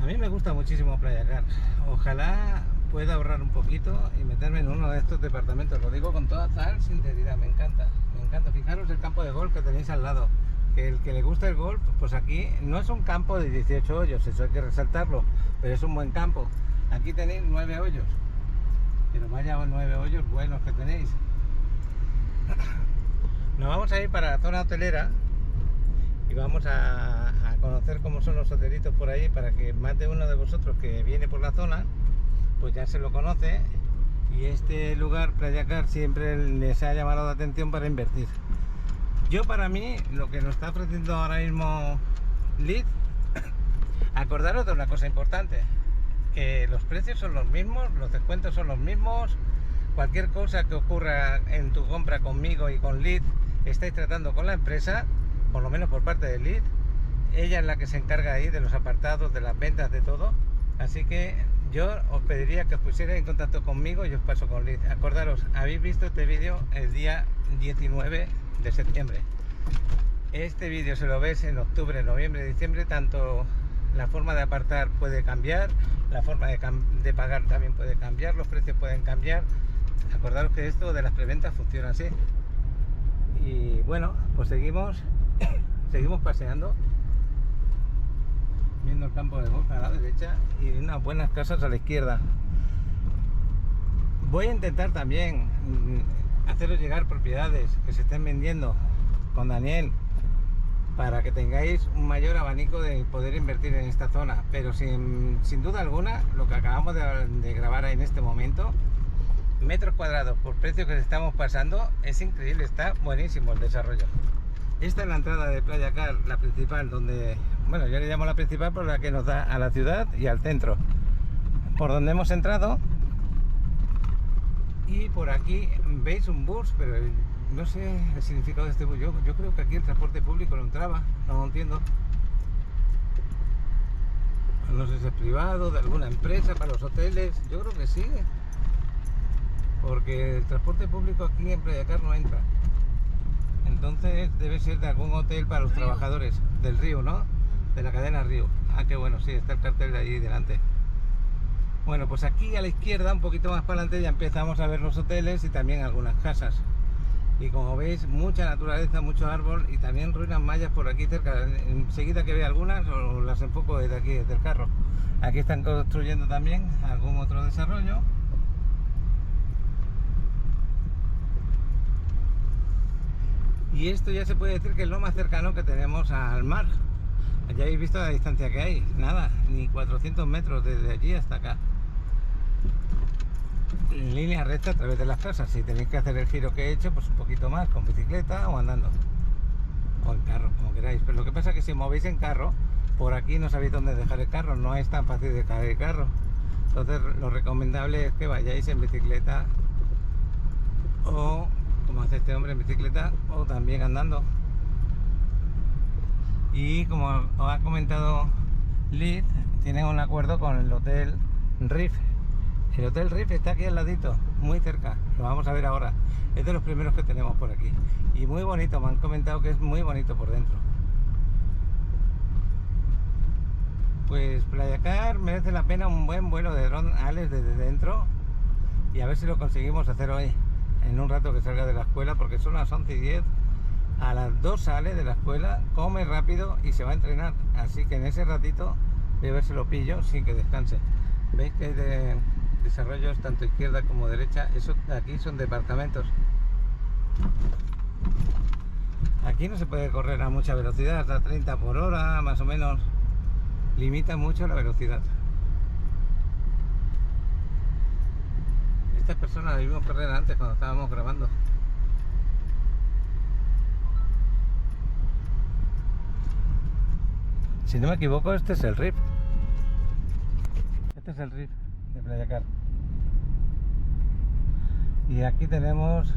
A mí me gusta muchísimo Playa Car. Ojalá pueda ahorrar un poquito y meterme en uno de estos departamentos. Lo digo con toda tal sinceridad, me encanta. Me encanta. Fijaros el campo de golf que tenéis al lado. Que el que le gusta el golf, pues aquí no es un campo de 18 hoyos, eso hay que resaltarlo, pero es un buen campo. Aquí tenéis 9 hoyos. Pero vaya 9 hoyos buenos que tenéis. Nos vamos a ir para la zona hotelera y vamos a conocer cómo son los hotelitos por ahí, para que más de uno de vosotros que viene por la zona pues ya se lo conoce, y este lugar, Playa Car, siempre les ha llamado la atención para invertir. Yo, para mí, lo que nos está ofreciendo ahora mismo Lead, acordaros de una cosa importante, que los precios son los mismos, los descuentos son los mismos, cualquier cosa que ocurra en tu compra conmigo y con Lead, estáis tratando con la empresa, por lo menos por parte de Lead. Ella es la que se encarga ahí de los apartados, de las ventas, de todo. Así que yo os pediría que os pusierais en contacto conmigo y os paso con Lead. Acordaros, habéis visto este vídeo el día 19 de septiembre. Este vídeo se lo ves en octubre, noviembre, diciembre. Tanto la forma de apartar puede cambiar, la forma de pagar también puede cambiar, los precios pueden cambiar. Acordaros que esto de las preventas funciona así. Y bueno, pues seguimos paseando, viendo el campo de golf a la derecha y unas buenas casas a la izquierda. Voy a intentar también haceros llegar propiedades que se estén vendiendo con Daniel, para que tengáis un mayor abanico de poder invertir en esta zona. Pero sin duda alguna, lo que acabamos de grabar en este momento, metros cuadrados por precio que estamos pasando, es increíble, está buenísimo el desarrollo. Esta es la entrada de Playa Car, la principal, donde, bueno, yo le llamo la principal por la que nos da a la ciudad y al centro, por donde hemos entrado. Y por aquí veis un bus, pero no sé el significado de este bus. Yo creo que aquí el transporte público no entraba, no lo entiendo. No sé si es privado, de alguna empresa, para los hoteles. Yo creo que sí, porque el transporte público aquí en Playa Car no entra. Entonces debe ser de algún hotel para los trabajadores del Río, ¿no? De la cadena Río. Ah, qué bueno, sí, está el cartel de allí delante. Bueno, pues aquí a la izquierda, un poquito más para adelante, ya empezamos a ver los hoteles y también algunas casas. Y como veis, mucha naturaleza, mucho árbol y también ruinas mayas por aquí cerca. Enseguida que vea algunas, os las enfoco desde aquí, desde el carro. Aquí están construyendo también algún otro desarrollo. Y esto ya se puede decir que es lo más cercano que tenemos al mar. Ya habéis visto la distancia que hay, nada, ni 400 metros desde allí hasta acá. En línea recta a través de las casas. Si tenéis que hacer el giro que he hecho, pues un poquito más, con bicicleta o andando. O en carro, como queráis. Pero lo que pasa es que si movéis en carro, por aquí no sabéis dónde dejar el carro, no es tan fácil dejar el carro. Entonces lo recomendable es que vayáis en bicicleta, o como hace este hombre en bicicleta, o también andando. Y como os ha comentado Lead tienen un acuerdo con el Hotel Riff. El Hotel Riff está aquí al ladito, muy cerca, lo vamos a ver ahora. Es de los primeros que tenemos por aquí. Y muy bonito, me han comentado que es muy bonito por dentro. Pues Playacar merece la pena un buen vuelo de dron, Alex, desde dentro. Y a ver si lo conseguimos hacer hoy, en un rato que salga de la escuela, porque son las 11:10. A las 2 sale de la escuela, come rápido y se va a entrenar. Así que en ese ratito voy a ver si lo pillo sin que descanse. ¿Veis que hay de desarrollos tanto izquierda como derecha? Eso de aquí son departamentos. Aquí no se puede correr a mucha velocidad, hasta 30 por hora más o menos. Limita mucho la velocidad. Estas personas las vimos correr antes cuando estábamos grabando. Si no me equivoco, este es el Riff. Este es el Riff de Playacar. Y aquí tenemos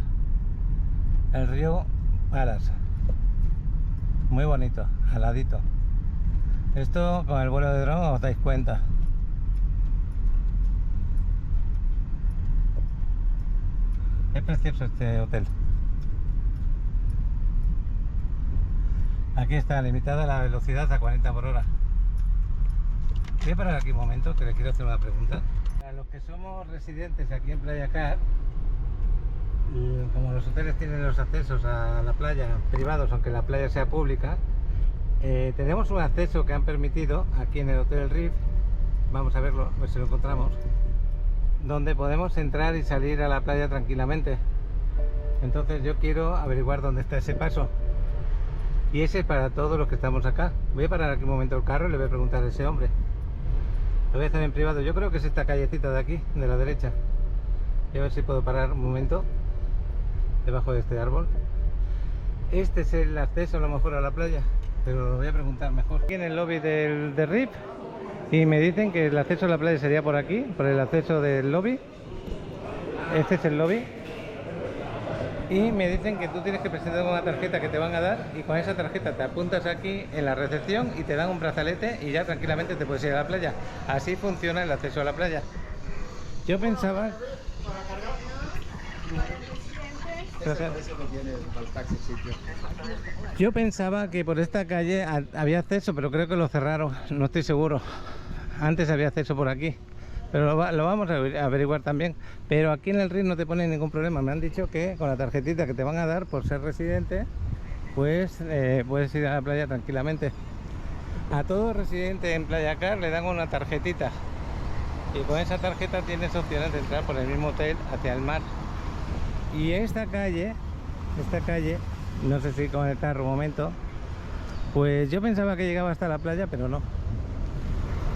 el río Paras. Muy bonito, al ladito. Esto con el vuelo de dron os dais cuenta. Es precioso este hotel. Aquí está limitada la velocidad a 40 por hora. Voy a parar aquí un momento, que les quiero hacer una pregunta. A los que somos residentes aquí en Playacar, como los hoteles tienen los accesos a la playa privados, aunque la playa sea pública, tenemos un acceso que han permitido aquí en el Hotel Riff. Vamos a verlo, a ver si lo encontramos, donde podemos entrar y salir a la playa tranquilamente. Entonces yo quiero averiguar dónde está ese paso. Y ese es para todos los que estamos acá. Voy a parar aquí un momento el carro y le voy a preguntar a ese hombre. Lo voy a hacer en privado. Yo creo que es esta callecita de aquí, de la derecha. Voy a ver si puedo parar un momento debajo de este árbol. Este es el acceso a lo mejor a la playa, pero lo voy a preguntar mejor. Aquí en el lobby del Riff, y me dicen que el acceso a la playa sería por aquí, por el acceso del lobby. Este es el lobby. Y me dicen que tú tienes que presentar una tarjeta que te van a dar, y con esa tarjeta te apuntas aquí en la recepción y te dan un brazalete y ya tranquilamente te puedes ir a la playa. Así funciona el acceso a la playa. Yo pensaba... Yo pensaba que por esta calle había acceso, pero creo que lo cerraron, no estoy seguro. Antes había acceso por aquí. Pero lo vamos a averiguar también. Pero aquí en el RIF no te pone ningún problema. Me han dicho que con la tarjetita que te van a dar por ser residente, pues puedes ir a la playa tranquilamente. A todo residente en Playacar le dan una tarjetita. Y con esa tarjeta tienes opciones de entrar por el mismo hotel hacia el mar. Y esta calle, no sé si conectar un momento, pues yo pensaba que llegaba hasta la playa, pero no.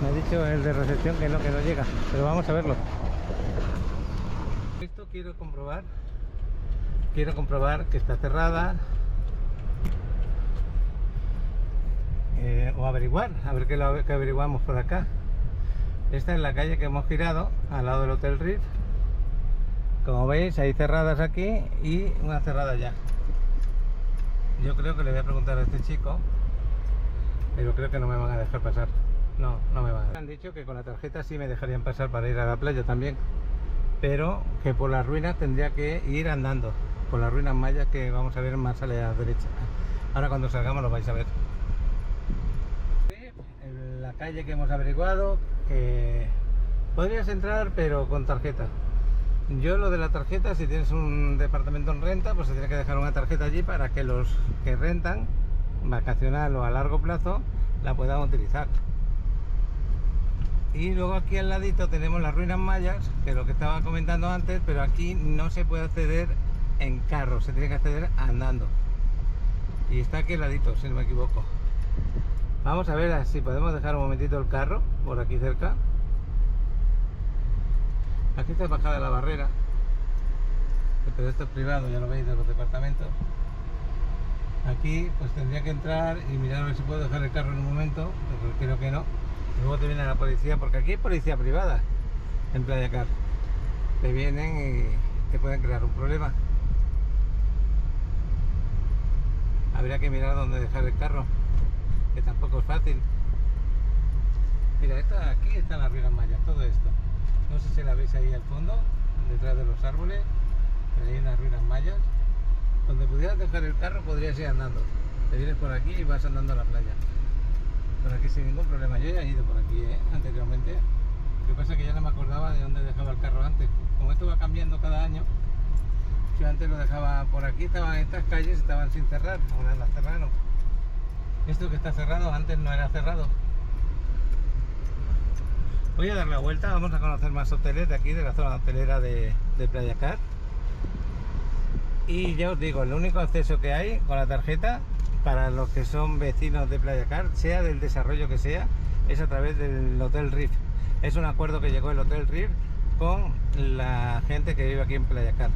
Me ha dicho el de recepción que no llega, pero vamos a verlo. Esto quiero comprobar que está cerrada, o averiguar, a ver qué averiguamos por acá. Esta es la calle que hemos girado al lado del Hotel Riff. Como veis, hay cerradas aquí y una cerrada allá. Yo creo que le voy a preguntar a este chico, pero creo que no me van a dejar pasar. No me van a dejar. Me han dicho que con la tarjeta sí me dejarían pasar para ir a la playa también, pero que por las ruinas tendría que ir andando, por las ruinas mayas que vamos a ver más a la derecha. Ahora cuando salgamos lo vais a ver. En la calle que hemos averiguado, que podrías entrar pero con tarjeta. Yo lo de la tarjeta, si tienes un departamento en renta, pues se tiene que dejar una tarjeta allí para que los que rentan, vacacional o a largo plazo, la puedan utilizar. Y luego aquí al ladito tenemos las ruinas mayas, que es lo que estaba comentando antes, pero aquí no se puede acceder en carro, se tiene que acceder andando. Y está aquí al ladito, si no me equivoco. Vamos a ver si podemos dejar un momentito el carro por aquí cerca. Aquí está bajada la barrera, pero esto es privado, ya lo veis, de los departamentos. Aquí pues tendría que entrar y mirar a ver si puedo dejar el carro en un momento, pero creo que no. Luego te viene la policía, porque aquí hay policía privada en Playacar. Te vienen y te pueden crear un problema. Habría que mirar dónde dejar el carro, que tampoco es fácil. Mira, aquí están las Rivieras Mayas, todo esto. No sé si la veis ahí al fondo, detrás de los árboles, pero hay unas Rivieras Mayas. Donde pudieras dejar el carro podrías ir andando. Te vienes por aquí y vas andando a la playa. Por aquí sin ningún problema. Yo ya he ido por aquí anteriormente. Lo que pasa es que ya no me acordaba de dónde dejaba el carro antes. Como esto va cambiando cada año, yo antes lo dejaba por aquí, estaban estas calles, estaban sin cerrar, ahora las cerraron. Esto que está cerrado antes no era cerrado. Voy a dar la vuelta, vamos a conocer más hoteles de aquí, de la zona hotelera de Playa Car. Y ya os digo, el único acceso que hay con la tarjeta para los que son vecinos de Playa Car, sea del desarrollo que sea, es a través del Hotel Riff. Es un acuerdo que llegó el Hotel Riff con la gente que vive aquí en Playa Car.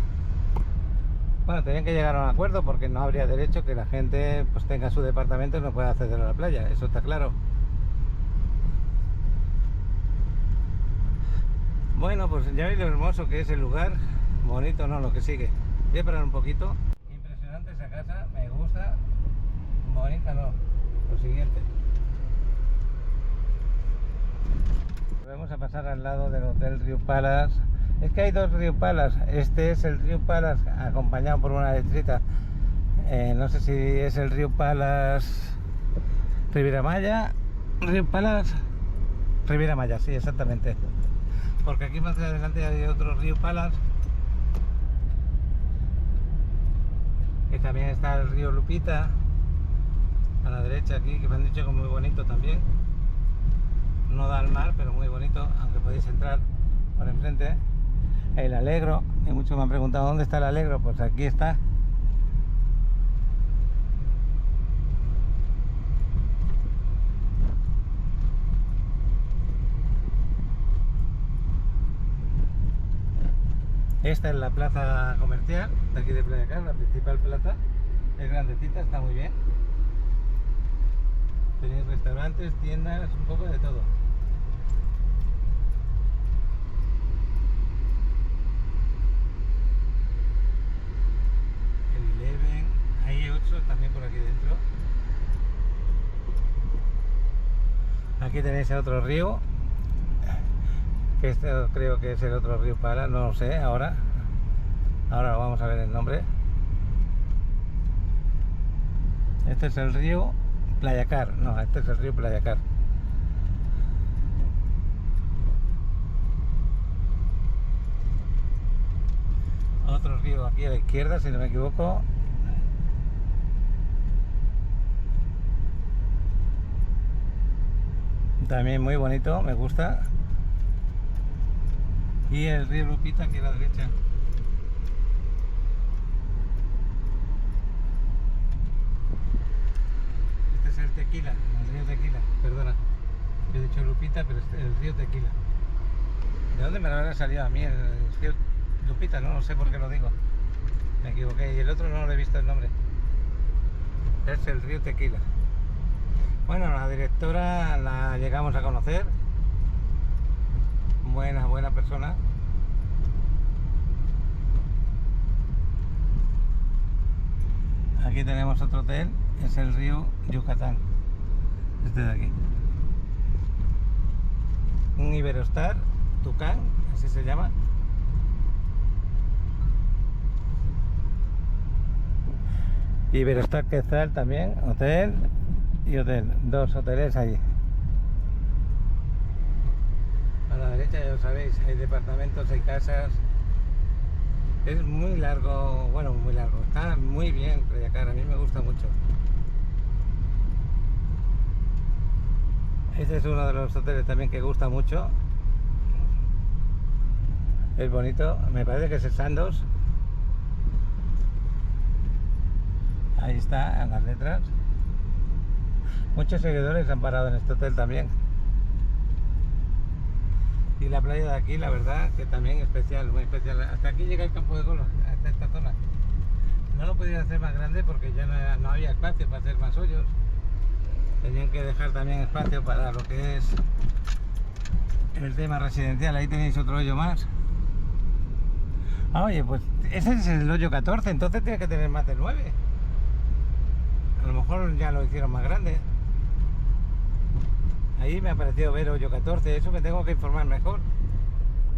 Bueno, tenían que llegar a un acuerdo porque no habría derecho que la gente pues tenga su departamento y no pueda acceder a la playa, eso está claro. Bueno, pues ya veis lo hermoso que es el lugar, bonito, no, lo que sigue. Voy a parar un poquito. Impresionante esa casa, me gusta. Bonita no, lo siguiente. Vamos a pasar al lado del Hotel Riu Palace. Es que hay dos Riu Palace. Este es el Riu Palace acompañado por una letrita. No sé si es el Riu Palace Riviera Maya. Riu Palace Riviera Maya, sí, exactamente. Porque aquí más adelante hay otro Riu Palace. Que también está el río Lupita. A la derecha aquí, que me han dicho que es muy bonito también. No da al mar, pero muy bonito, aunque podéis entrar por enfrente. El Alegro, y muchos me han preguntado dónde está el Alegro, pues aquí está. Esta es la plaza comercial de aquí de Playa Car, la principal plaza. Es grandecita, está muy bien. Tenéis restaurantes, tiendas, un poco de todo. El Eleven, hay 8 también por aquí dentro. Aquí tenéis otro río, que este creo que es el otro Riu Palace, no lo sé ahora. Ahora lo vamos a ver el nombre. Este es el río Playa Car, no, este es el río Playa Car. Otro río aquí a la izquierda, si no me equivoco. También muy bonito, me gusta. Y el río Lupita aquí a la derecha. Este es el Tequila, el río Tequila, perdona. He dicho Lupita, pero es el río Tequila. ¿De dónde me lo habrá salido a mí el río Lupita? No sé por qué lo digo. Me equivoqué y el otro no le he visto el nombre. Es el río Tequila. Bueno, la directora la llegamos a conocer. Buena persona. Aquí tenemos otro hotel, es el río Yucatán, este de aquí. Un Iberostar Tucán, así se llama. Iberostar Quetzal también, hotel y hotel, dos hoteles ahí. A la derecha ya lo sabéis, hay departamentos, hay casas. Es muy largo, bueno, muy largo, está muy bien Playa Car, a mí me gusta mucho. Este es uno de los hoteles también que gusta mucho. Es bonito, me parece que es el Sandos. Ahí está, en las letras. Muchos seguidores han parado en este hotel también. Y la playa de aquí, la verdad, que también especial, muy especial. Hasta aquí llega el campo de golf, hasta esta zona. No lo podían hacer más grande porque ya no había espacio para hacer más hoyos. Tenían que dejar también espacio para lo que es el tema residencial. Ahí tenéis otro hoyo más. Ah, oye, pues ese es el hoyo 14, entonces tiene que tener más de 9. A lo mejor ya lo hicieron más grande. Ahí me ha parecido ver hoyo 14, eso me tengo que informar mejor.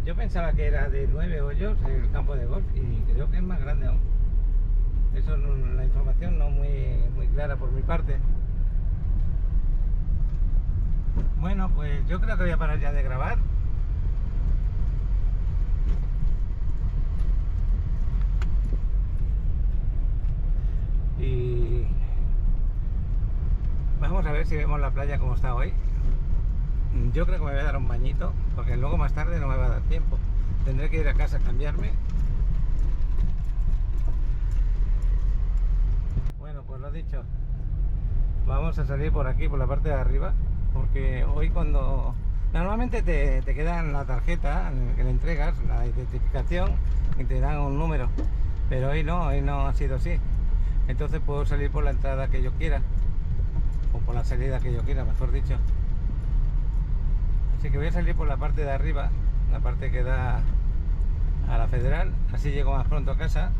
Yo pensaba que era de 9 hoyos el campo de golf y creo que es más grande aún. Eso la información no muy clara por mi parte. Bueno, pues yo creo que voy a parar ya de grabar. Y vamos a ver si vemos la playa como está hoy. Yo creo que me voy a dar un bañito, porque luego más tarde no me va a dar tiempo. Tendré que ir a casa a cambiarme. Bueno, pues lo dicho. Vamos a salir por aquí, por la parte de arriba, porque hoy cuando... Normalmente te quedan la tarjeta que le entregas, la identificación, y te dan un número. Pero hoy no ha sido así. Entonces puedo salir por la entrada que yo quiera, o por la salida que yo quiera, mejor dicho. Así que voy a salir por la parte de arriba, la parte que da a la Federal, así llego más pronto a casa.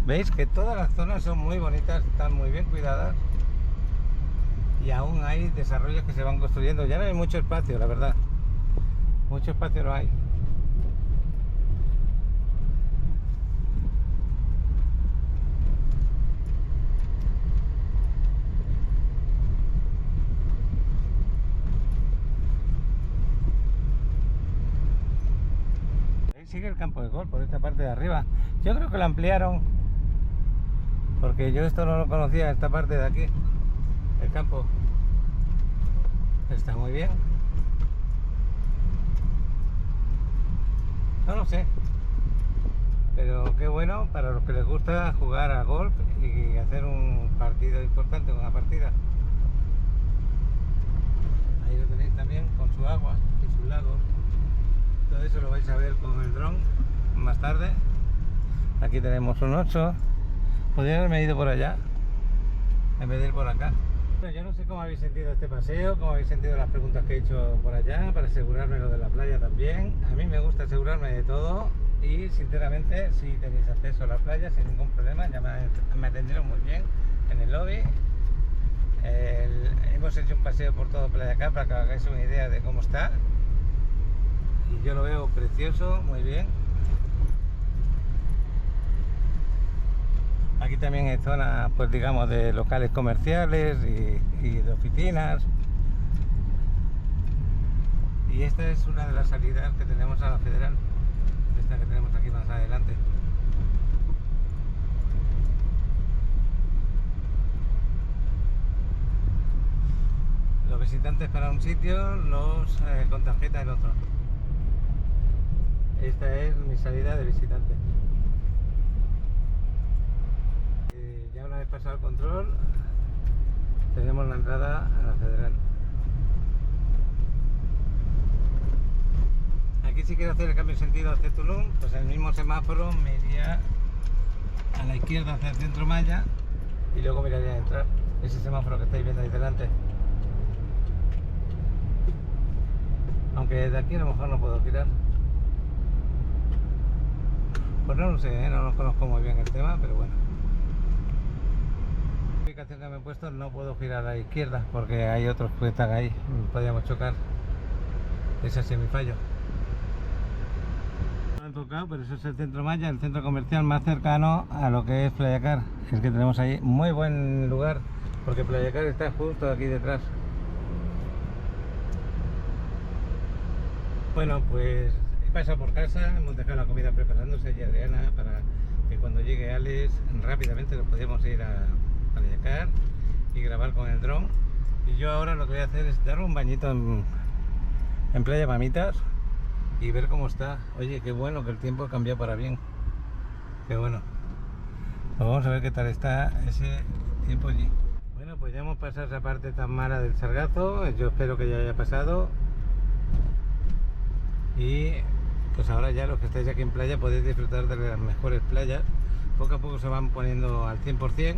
Veis que todas las zonas son muy bonitas, están muy bien cuidadas y aún hay desarrollos que se van construyendo. Ya no hay mucho espacio, la verdad, mucho espacio no hay. Sigue el campo de golf por esta parte de arriba. Yo creo que lo ampliaron, porque yo esto no lo conocía, esta parte de aquí. El campo está muy bien. No lo sé, pero qué bueno para los que les gusta jugar a golf y hacer un partido importante, una partida. Ahí lo tenéis también con su agua y sus lagos. Todo eso lo vais a ver con el dron más tarde. Aquí tenemos un 8. Podría haberme ido por allá en vez de ir por acá. Bueno, yo no sé cómo habéis sentido este paseo, cómo habéis sentido las preguntas que he hecho por allá, para asegurarme lo de la playa también. A mí me gusta asegurarme de todo y sinceramente si tenéis acceso a la playa sin ningún problema, ya me atendieron muy bien en el lobby. Hemos hecho un paseo por todo Playa Car para que hagáis una idea de cómo está. Y yo lo veo precioso, muy bien. Aquí también hay zonas, pues digamos, de locales comerciales y de oficinas. Y esta es una de las salidas que tenemos a la Federal, esta que tenemos aquí más adelante. Los visitantes para un sitio, los con tarjeta en otro. Esta es mi salida de visitante. Ya una vez pasado el control, tenemos la entrada a la Federal. Aquí si quiero hacer el cambio de sentido hacia Tulum, pues el mismo semáforo me iría a la izquierda hacia el centro Maya y luego miraría a entrar. Ese semáforo que estáis viendo ahí delante. Aunque desde aquí a lo mejor no puedo girar. Pues no lo sé, no lo conozco muy bien el tema, pero bueno. La ubicación que me he puesto no puedo girar a la izquierda porque hay otros que están ahí, podríamos chocar. Ese es mi fallo. No he enfocado, pero eso es el centro Maya, el centro comercial más cercano a lo que es Playa Car. Es que tenemos ahí muy buen lugar porque Playa Car está justo aquí detrás. Bueno, pues he pasado por casa, hemos dejado la comida preparándose y Adriana para que cuando llegue Alex rápidamente nos podamos ir a Playa Car y grabar con el dron. Y yo ahora lo que voy a hacer es darme un bañito en Playa Mamitas y ver cómo está. Oye, qué bueno que el tiempo ha cambiado para bien. Qué bueno. Pues vamos a ver qué tal está ese tiempo allí. Bueno, pues ya hemos pasado esa parte tan mala del Sargazo. Yo espero que ya haya pasado. Y pues ahora ya los que estáis aquí en playa podéis disfrutar de las mejores playas. Poco a poco se van poniendo al 100%.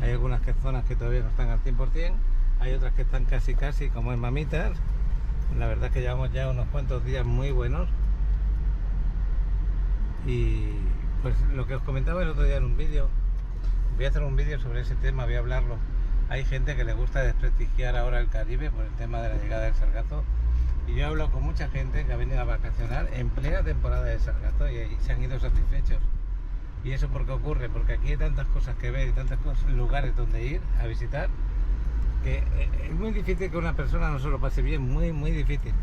Hay algunas zonas que todavía no están al 100%. Hay otras que están casi como en Mamitas. La verdad es que llevamos ya unos cuantos días muy buenos. Y pues lo que os comentaba el otro día en un vídeo, voy a hacer un vídeo sobre ese tema, voy a hablarlo. hay gente que le gusta desprestigiar ahora el Caribe por el tema de la llegada del sargazo. Y yo he hablado con mucha gente que ha venido a vacacionar en plena temporada de sargazo y se han ido satisfechos. ¿Y eso por qué ocurre? Porque aquí hay tantas cosas que ver y tantos lugares donde ir a visitar que es muy difícil que una persona no se lo pase bien, muy difícil.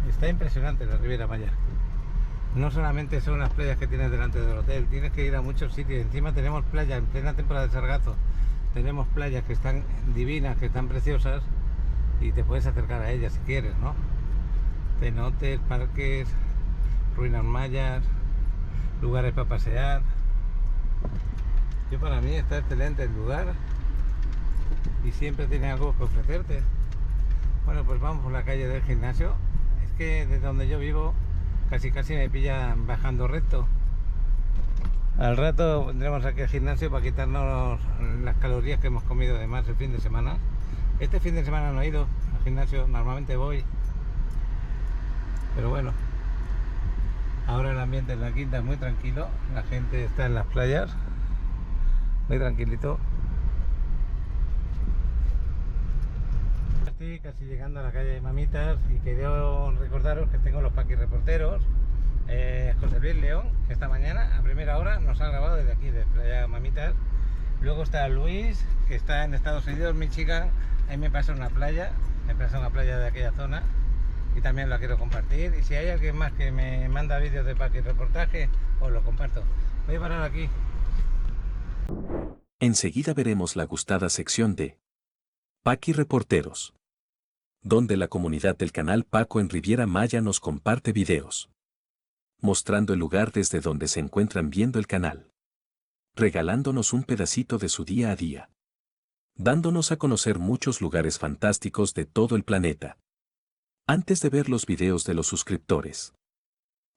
Está impresionante la Riviera Maya. No solamente son las playas que tienes delante del hotel, tienes que ir a muchos sitios. Encima tenemos playas en plena temporada de sargazo, tenemos playas que están divinas, que están preciosas y te puedes acercar a ellas si quieres, ¿no? Cenotes, parques, ruinas mayas, lugares para pasear. Para mí está excelente el lugar y siempre tiene algo que ofrecerte. Bueno, pues vamos por la calle del gimnasio. Es que desde donde yo vivo casi me pillan bajando recto. Al rato vendremos aquí al gimnasio para quitarnos las calorías que hemos comido de más el fin de semana. Este fin de semana no he ido al gimnasio, normalmente voy, pero bueno, ahora el ambiente en la quinta es muy tranquilo, la gente está en las playas, muy tranquilito. Estoy casi llegando a la calle de Mamitas y quería recordaros que tengo los Paqui reporteros. José Luis León, que esta mañana a primera hora nos ha grabado desde aquí, de Playa Mamitas. Luego está Luis, que está en Estados Unidos, Michigan. Ahí me pasa una playa de aquella zona y también la quiero compartir. Y si hay alguien más que me manda vídeos de Paqui reportaje, os lo comparto. Voy a parar aquí. Enseguida veremos la gustada sección de Paqui Reporteros, donde la comunidad del canal Paco en Riviera Maya nos comparte videos, mostrando el lugar desde donde se encuentran viendo el canal, regalándonos un pedacito de su día a día, dándonos a conocer muchos lugares fantásticos de todo el planeta. Antes de ver los videos de los suscriptores,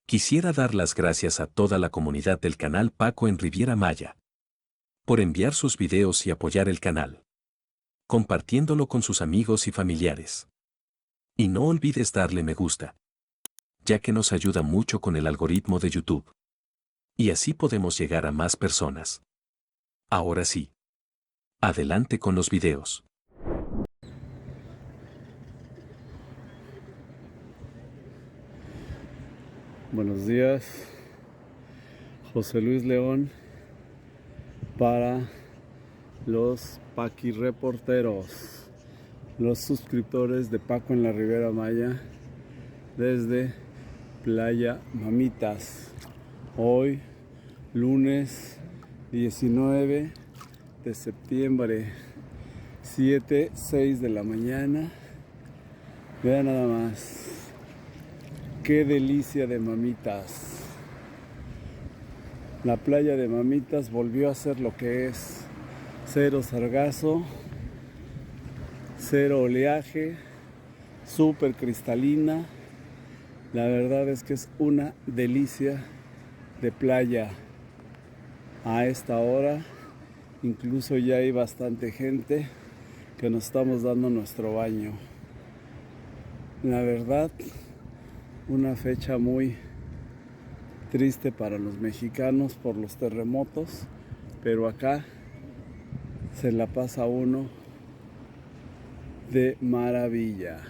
quisiera dar las gracias a toda la comunidad del canal Paco en Riviera Maya por enviar sus videos y apoyar el canal, compartiéndolo con sus amigos y familiares. Y no olvides darle me gusta, ya que nos ayuda mucho con el algoritmo de YouTube. Y así podemos llegar a más personas. Ahora sí. Adelante con los videos. Buenos días, José Luis León para los Paqui reporteros, los suscriptores de Paco en la Riviera Maya desde Playa Mamitas. Hoy, lunes 19 de septiembre, 7:06 de la mañana. Vean nada más. ¡Qué delicia de Mamitas! La playa de Mamitas volvió a ser lo que es. Cero sargazo, cero oleaje, súper cristalina. La verdad es que es una delicia de playa. A esta hora incluso ya hay bastante gente que nos estamos dando nuestro baño. La verdad, una fecha muy triste para los mexicanos por los terremotos, pero acá se la pasa uno de maravilla.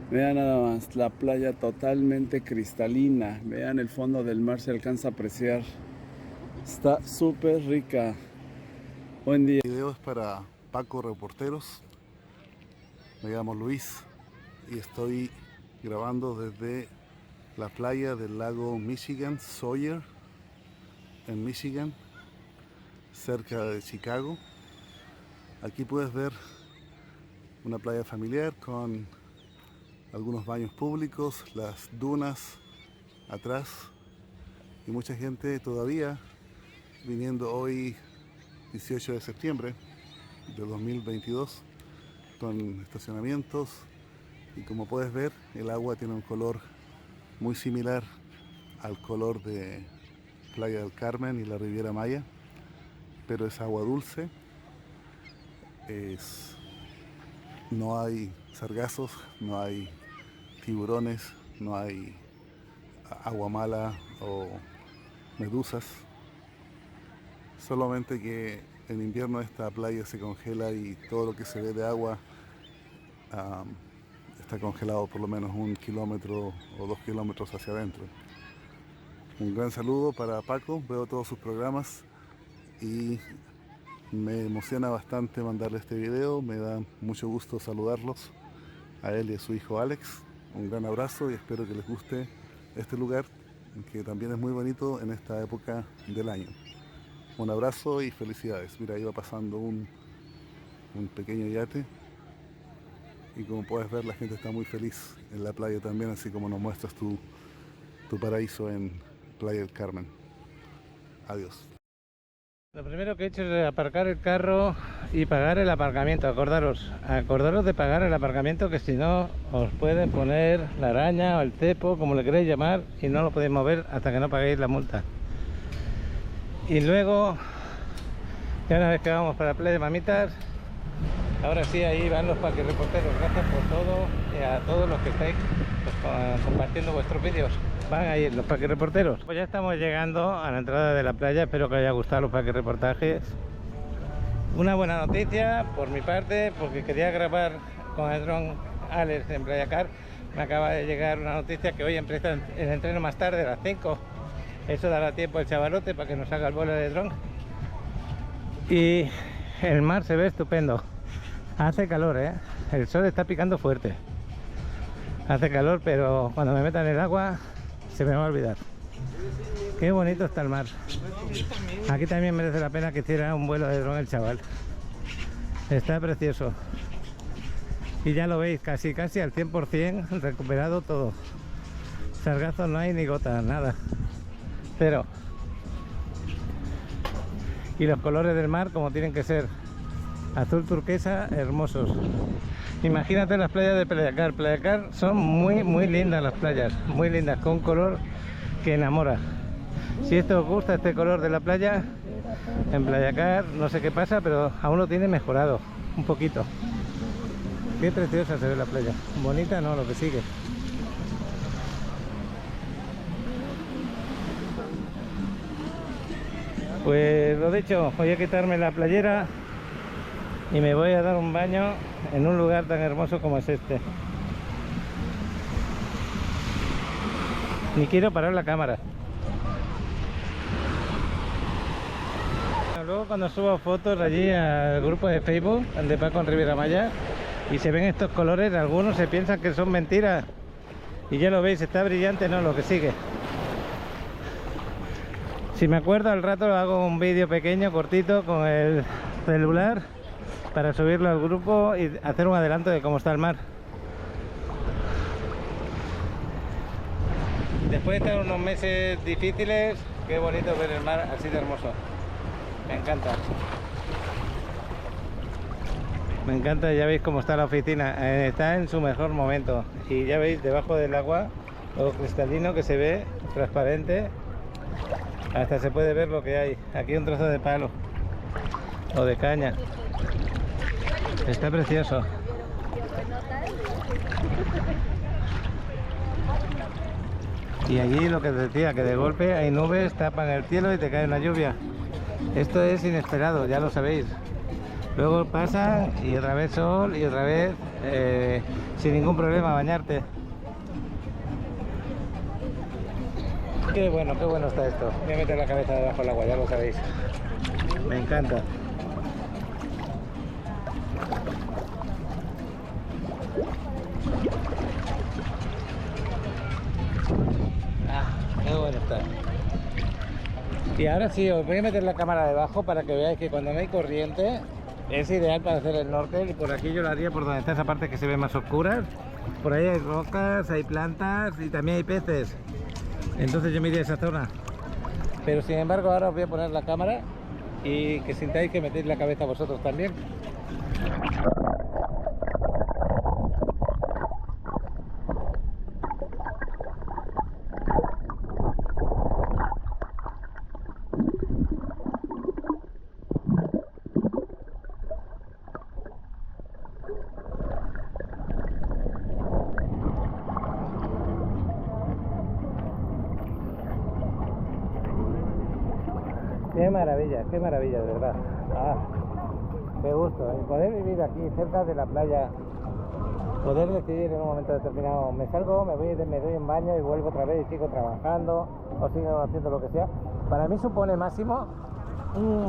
Vean nada más, la playa totalmente cristalina. Vean el fondo del mar, se alcanza a apreciar. Está súper rica. Buen día. El video es para Paco Reporteros. Me llamo Luis y estoy grabando desde la playa del lago Michigan, Sawyer, en Michigan, cerca de Chicago. Aquí puedes ver una playa familiar con algunos baños públicos, las dunas atrás y mucha gente todavía viniendo hoy 18 de septiembre de 2022 con estacionamientos, y como puedes ver el agua tiene un color muy similar al color de Playa del Carmen y la Riviera Maya, pero es agua dulce, no hay sargazos, no hay tiburones, no hay agua mala o medusas, solamente que en invierno esta playa se congela y todo lo que se ve de agua está congelado por lo menos 1 kilómetro o 2 kilómetros hacia adentro. Un gran saludo para Paco, veo todos sus programas y me emociona bastante mandarle este video, me da mucho gusto saludarlos, a él y a su hijo Alex. Un gran abrazo y espero que les guste este lugar, que también es muy bonito en esta época del año. Un abrazo y felicidades. Mira, iba pasando un pequeño yate y como puedes ver la gente está muy feliz en la playa también, así como nos muestras tu paraíso en Playa del Carmen. Adiós. Lo primero que he hecho es aparcar el carro y pagar el aparcamiento. Acordaros de pagar el aparcamiento, que si no os pueden poner la araña o el cepo, como le queréis llamar, y no lo podéis mover hasta que no paguéis la multa. Y luego, ya una vez que vamos para la playa de Mamitas, ahora sí, ahí van los parquereporteros. Gracias por todo y a todos los que estáis compartiendo vuestros vídeos. Van ahí los parquereporteros. Pues ya estamos llegando a la entrada de la playa. Espero que os haya gustado los parquereportajes. Una buena noticia por mi parte, porque quería grabar con el dron Alex en Playa Car. Me acaba de llegar una noticia que hoy empieza el entreno más tarde, a las 5. Eso dará tiempo al chavalote para que nos haga el vuelo de dron. Y el mar se ve estupendo. Hace calor, el sol está picando fuerte. Hace calor, pero cuando me meta en el agua se me va a olvidar. Qué bonito está el mar. Aquí también merece la pena que hiciera un vuelo de dron el chaval. Está precioso. Y ya lo veis, casi al 100% recuperado todo. Sargazos no hay ni gota, nada. Cero. Y los colores del mar como tienen que ser. Azul turquesa, hermosos. Imagínate las playas de Playa Car. Playa Car son muy lindas las playas, muy lindas, con color que enamora. Si esto os gusta, este color de la playa, en Playa Car, no sé qué pasa, pero aún lo tiene mejorado un poquito. Qué preciosa se ve la playa. Bonita no, lo que sigue. Pues lo dicho, voy a quitarme la playera y me voy a dar un baño en un lugar tan hermoso como es este. Ni quiero parar la cámara. Luego cuando subo fotos allí al grupo de Facebook de Paco en Riviera Maya y se ven estos colores, algunos se piensan que son mentiras. Y ya lo veis, está brillante, no, lo que sigue. Si me acuerdo al rato hago un vídeo pequeño, cortito, con el celular para subirlo al grupo y hacer un adelanto de cómo está el mar. Después de estar unos meses difíciles, qué bonito ver el mar así de hermoso. Me encanta. Me encanta, ya veis cómo está la oficina. Está en su mejor momento. Y ya veis debajo del agua lo cristalino que se ve, transparente. Hasta se puede ver lo que hay. Aquí un trozo de palo o de caña. Está precioso. Y allí lo que os decía, que de golpe hay nubes, tapan el cielo y te cae una lluvia. Esto es inesperado, ya lo sabéis. Luego pasan y otra vez sol y otra vez sin ningún problema bañarte. Qué bueno está esto. Voy a meter la cabeza debajo del agua, ya lo sabéis. Me encanta. Qué bueno está. Y ahora sí, os voy a meter la cámara debajo para que veáis que cuando no hay corriente es ideal para hacer el snorkel. Y por aquí yo lo haría por donde está esa parte que se ve más oscura. Por ahí hay rocas, hay plantas y también hay peces. Entonces yo me iría a esa zona. Pero sin embargo ahora os voy a poner la cámara y que sintáis que metéis la cabeza vosotros también. Qué maravilla, de verdad. Ah, qué gusto, el poder vivir aquí cerca de la playa, poder decidir en un momento determinado, me salgo, me doy un baño y vuelvo otra vez y sigo trabajando o sigo haciendo lo que sea. Para mí supone máximo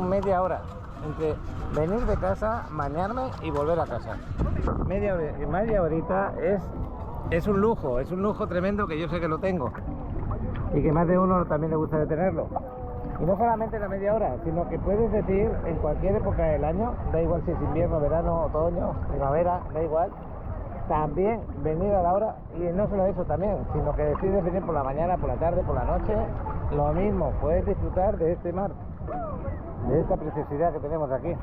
media hora entre venir de casa, bañarme y volver a casa. Media horita es un lujo tremendo que yo sé que lo tengo y que más de uno también le gusta de tenerlo. Y no solamente la media hora, sino que puedes decir en cualquier época del año, da igual si es invierno, verano, otoño, primavera, da igual, también venir a la hora, y no solo eso también, sino que decides venir por la mañana, por la tarde, por la noche, lo mismo, puedes disfrutar de este mar, de esta preciosidad que tenemos aquí.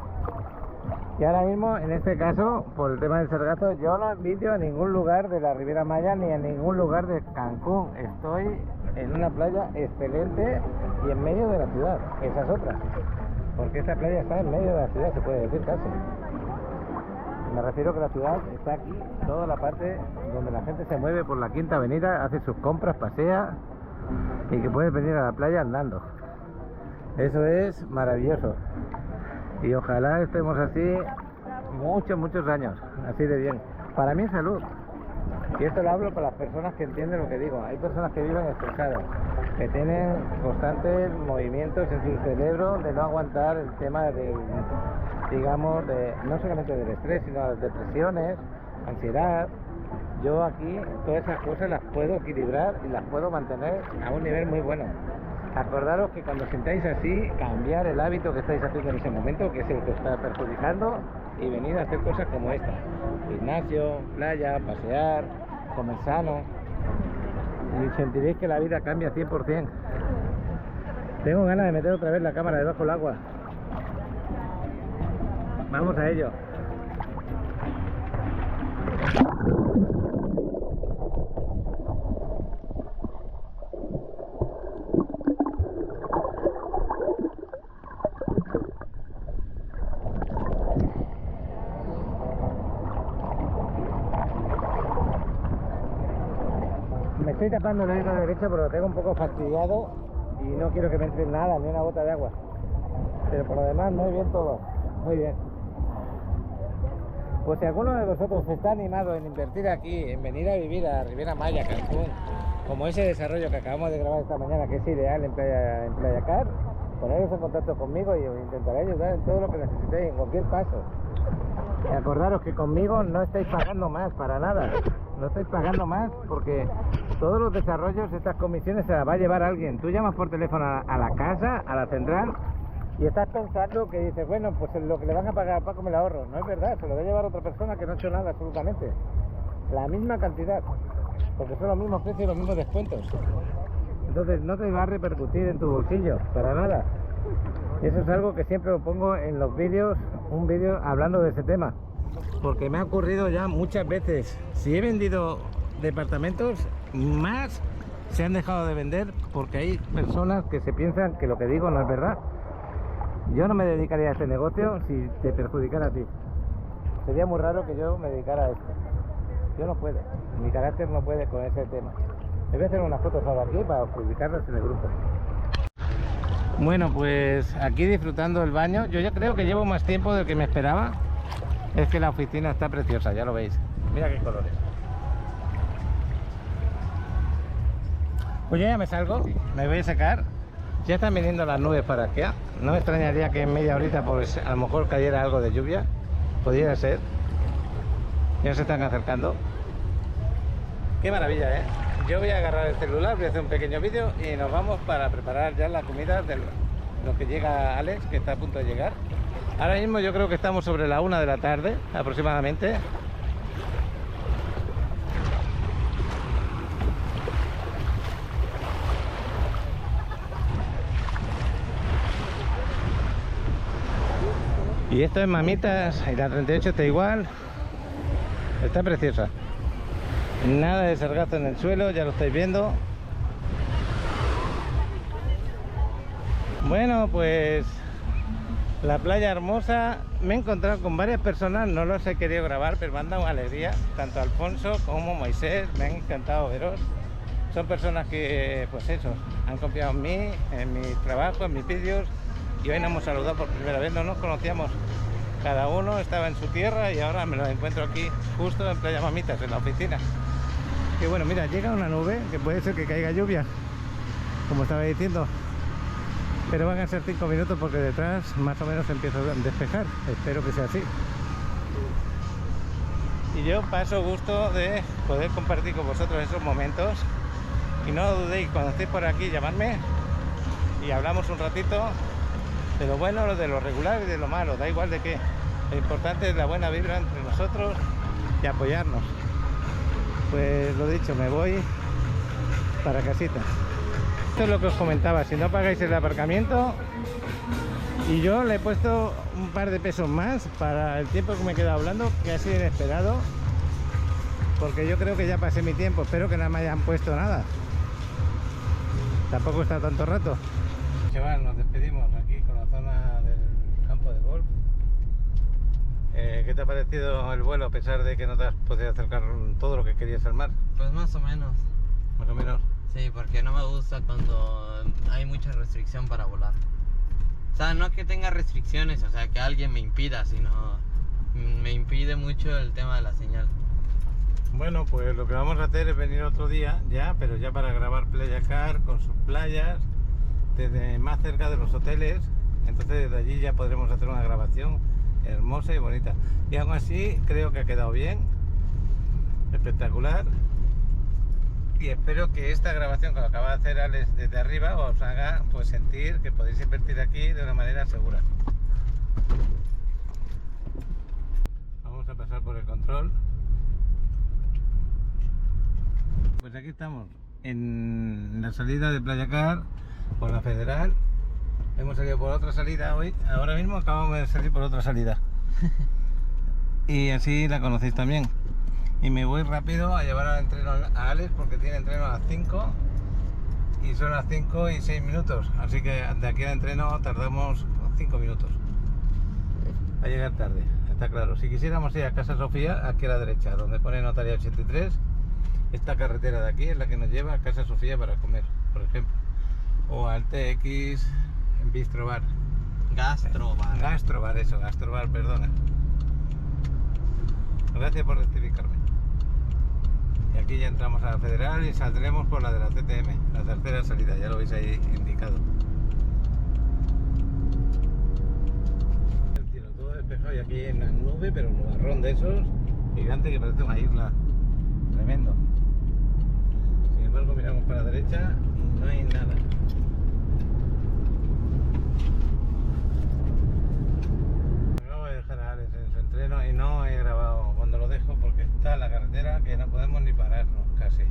Y ahora mismo, en este caso, por el tema del sargazo, yo no envidio a ningún lugar de la Riviera Maya ni a ningún lugar de Cancún. Estoy en una playa excelente y en medio de la ciudad. Esa es otra. Porque esta playa está en medio de la ciudad, se puede decir casi. Me refiero que la ciudad está aquí, toda la parte donde la gente se mueve por la Quinta Avenida, hace sus compras, pasea y que puedes venir a la playa andando. Eso es maravilloso. Y ojalá estemos así muchos años, así de bien. Para mí es salud. Y esto lo hablo para las personas que entienden lo que digo. Hay personas que viven estresadas, que tienen constantes movimientos en su cerebro de no aguantar el tema del, digamos, no solamente del estrés, sino de depresiones, ansiedad. Yo aquí todas esas cosas las puedo equilibrar y las puedo mantener a un nivel muy bueno. Acordaros que cuando sintáis así, cambiar el hábito que estáis haciendo en ese momento, que es el que está perjudicando, y venir a hacer cosas como esta: gimnasio, playa, pasear, comer sano, y sentiréis que la vida cambia 100%. Tengo ganas de meter otra vez la cámara debajo del agua. Vamos a ello. Me estoy tapando el oído derecho porque lo tengo un poco fastidiado y no quiero que me entre nada, ni una gota de agua. Pero por lo demás, muy bien todo. Muy bien. Pues si alguno de vosotros está animado en invertir aquí, en venir a vivir a Riviera Maya, Cancún, como ese desarrollo que acabamos de grabar esta mañana, que es ideal en Playa Car, poneros en contacto conmigo y os intentaré ayudar en todo lo que necesitéis, en cualquier paso. Y acordaros que conmigo no estáis pagando más, para nada. No estáis pagando más porque todos los desarrollos, estas comisiones se las va a llevar alguien. Tú llamas por teléfono a la casa, a la central, y estás pensando que dices, bueno, pues lo que le van a pagar a Paco me lo ahorro. No es verdad, se lo va a llevar otra persona que no ha hecho nada absolutamente. La misma cantidad, porque son los mismos precios y los mismos descuentos. Entonces no te va a repercutir en tu bolsillo, para nada. Y eso es algo que siempre lo pongo en los vídeos, un vídeo hablando de ese tema. Porque me ha ocurrido ya muchas veces. Si he vendido departamentos, más se han dejado de vender porque hay personas que se piensan que lo que digo no es verdad. Yo no me dedicaría a este negocio si te perjudicara a ti. Sería muy raro que yo me dedicara a esto. Yo no puedo, mi carácter no puede con ese tema. Me voy a hacer unas fotos ahora aquí para publicarlas en el grupo. Bueno, pues aquí disfrutando el baño. Yo ya creo que llevo más tiempo del que me esperaba. Es que la oficina está preciosa, ya lo veis. Mira qué colores. Pues yo ya me salgo, me voy a secar. Ya están viniendo las nubes para aquí. No me extrañaría que en media horita pues a lo mejor cayera algo de lluvia. Podría ser. Ya se están acercando. Qué maravilla, ¿eh? Yo voy a agarrar el celular, voy a hacer un pequeño vídeo y nos vamos para preparar ya la comida de lo que llega Alex, que está a punto de llegar. Ahora mismo yo creo que estamos sobre la 1 de la tarde aproximadamente. Y esto es Mamitas, y la 38 está igual. Está preciosa. Nada de sargazo en el suelo, ya lo estáis viendo. Bueno, pues la playa hermosa. Me he encontrado con varias personas, no los he querido grabar, pero me han dado una alegría. Tanto Alfonso como Moisés, me han encantado veros. Son personas que, pues eso, han confiado en mí, en mi trabajo, en mis vídeos. y hoy nos hemos saludado por primera vez, no nos conocíamos. Cada uno estaba en su tierra y ahora me lo encuentro aquí justo en Playa Mamitas, en la oficina. Y bueno, mira, llega una nube que puede ser que caiga lluvia, como estaba diciendo, pero van a ser 5 minutos porque detrás más o menos empieza a despejar. Espero que sea así. Y yo paso gusto de poder compartir con vosotros esos momentos. Y no dudéis, cuando estéis por aquí, llamadme y hablamos un ratito de lo bueno, de lo regular y de lo malo, da igual de qué. Lo importante es la buena vibra entre nosotros y apoyarnos. Pues lo dicho, me voy para casita. Esto es lo que os comentaba, si no pagáis el aparcamiento, y yo le he puesto un par de pesos más para el tiempo que me he quedado hablando, que ha sido inesperado, porque yo creo que ya pasé mi tiempo. Espero que no me hayan puesto nada, tampoco está tanto rato. Chaval, nos despedimos aquí con la zona del campo de golf. ¿Qué te ha parecido el vuelo a pesar de que no te has podido acercar todo lo que querías al mar? Pues más o menos. Más o menos. Sí, porque no me gusta cuando hay mucha restricción para volar. O sea, no que tenga restricciones, o sea, que alguien me impida, sino me impide mucho el tema de la señal. Bueno, pues lo que vamos a hacer es venir otro día ya, pero ya para grabar Playacar con sus playas, desde más cerca de los hoteles. Entonces desde allí ya podremos hacer una grabación hermosa y bonita. Y aún así creo que ha quedado bien, espectacular. Y espero que esta grabación que acaba de hacer Alex desde arriba os haga pues sentir que podéis invertir aquí de una manera segura. Vamos a pasar por el control. Pues aquí estamos en la salida de Playacar por la Federal. Hemos salido por otra salida hoy. Ahora mismo acabamos de salir por otra salida. Y así la conocéis también. Y me voy rápido a llevar al entreno a Alex porque tiene entreno a las 5 y son las 5 y 6 minutos. Así que de aquí al entreno tardamos 5 minutos. A llegar tarde, está claro. Si quisiéramos ir a Casa Sofía, aquí a la derecha, donde pone Notaría 83, esta carretera de aquí es la que nos lleva a Casa Sofía para comer, por ejemplo. O al TX Bistro Bar. Gastrobar, eso, Gastrobar, perdona. Gracias por rectificarme. Y aquí ya entramos a la Federal y saldremos por la de la CTM, la tercera salida, ya lo veis ahí indicado. El cielo todo despejado y aquí hay una nube, pero un nubarrón de esos gigante que parece una isla. Tremendo. Sin embargo, miramos para la derecha y no hay nada. Acabo de dejar a Alex en su entreno y no he grabado cuando lo dejo porque está la carretera que no podemos ni pararnos casi.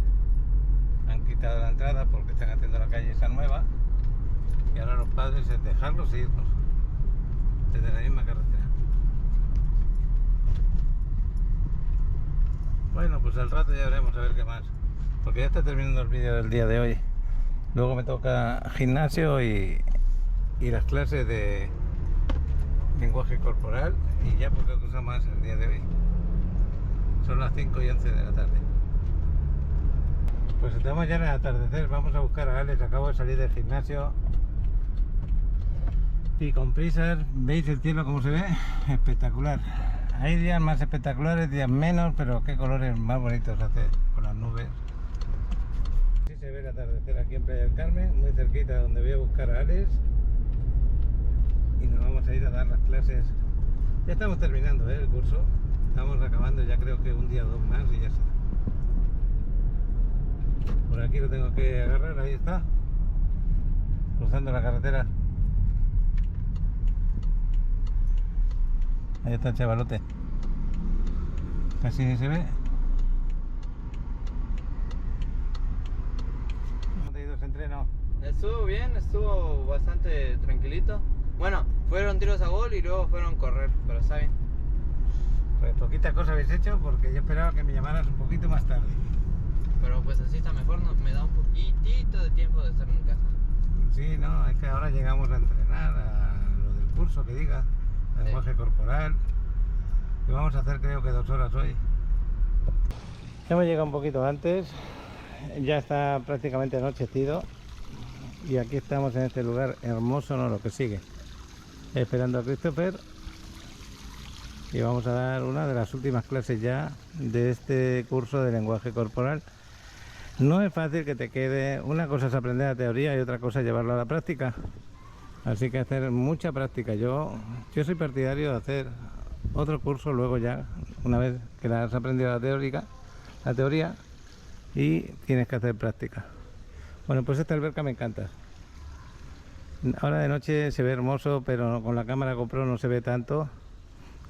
Han quitado la entrada porque están haciendo la calle esa nueva y ahora los padres es dejarlos e irnos desde la misma carretera. Bueno, pues al rato ya veremos a ver qué más, porque ya está terminando el vídeo del día de hoy. Luego me toca gimnasio y las clases de lenguaje corporal y ya poca cosa más el día de hoy. Son las 5 y 11 de la tarde. Pues estamos ya en el atardecer, vamos a buscar a Alex. Acabo de salir del gimnasio y con prisas. ¿Veis el cielo cómo se ve? Espectacular. Hay días más espectaculares, días menos, pero qué colores más bonitos hace con las nubes. Así se ve el atardecer aquí en Playa del Carmen, muy cerquita de donde voy a buscar a Alex. Y nos vamos a ir a dar las clases. Ya estamos terminando el curso. Estamos acabando ya creo que un día o dos más y ya está. Por aquí lo tengo que agarrar, ahí está. Cruzando la carretera. Ahí está el chavalote. Casi se ve. ¿Cómo te ha ido ese entreno? Estuvo bien, estuvo bastante tranquilito. Bueno, fueron tiros a gol y luego fueron correr, pero está bien. Pues poquita cosa habéis hecho porque yo esperaba que me llamaras un poquito más tarde. Pero pues así está mejor, me da un poquitito de tiempo de estar en casa. Sí, no, es que ahora llegamos a entrenar a lo del curso que diga, el lenguaje corporal. Y vamos a hacer creo que 2 horas hoy. Hemos llegado un poquito antes, ya está prácticamente anochecido y aquí estamos en este lugar hermoso, no lo que sigue. esperando a Christopher. Y vamos a dar una de las últimas clases ya de este curso de lenguaje corporal. No es fácil que te quede, una cosa es aprender la teoría y otra cosa es llevarlo a la práctica. Así que hacer mucha práctica. Yo soy partidario de hacer otro curso luego ya, una vez que la has aprendido la teoría y tienes que hacer práctica. Bueno, pues esta alberca me encanta. Ahora de noche se ve hermoso, pero con la cámara GoPro no se ve tanto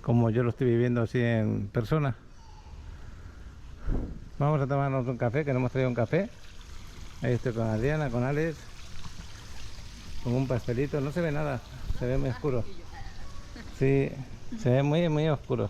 como yo lo estoy viviendo así en persona. Vamos a tomarnos un café, que no hemos traído un café. Ahí estoy con Adriana, con Alex, con un pastelito. No se ve nada, se ve muy oscuro. Sí, se ve muy, muy oscuro.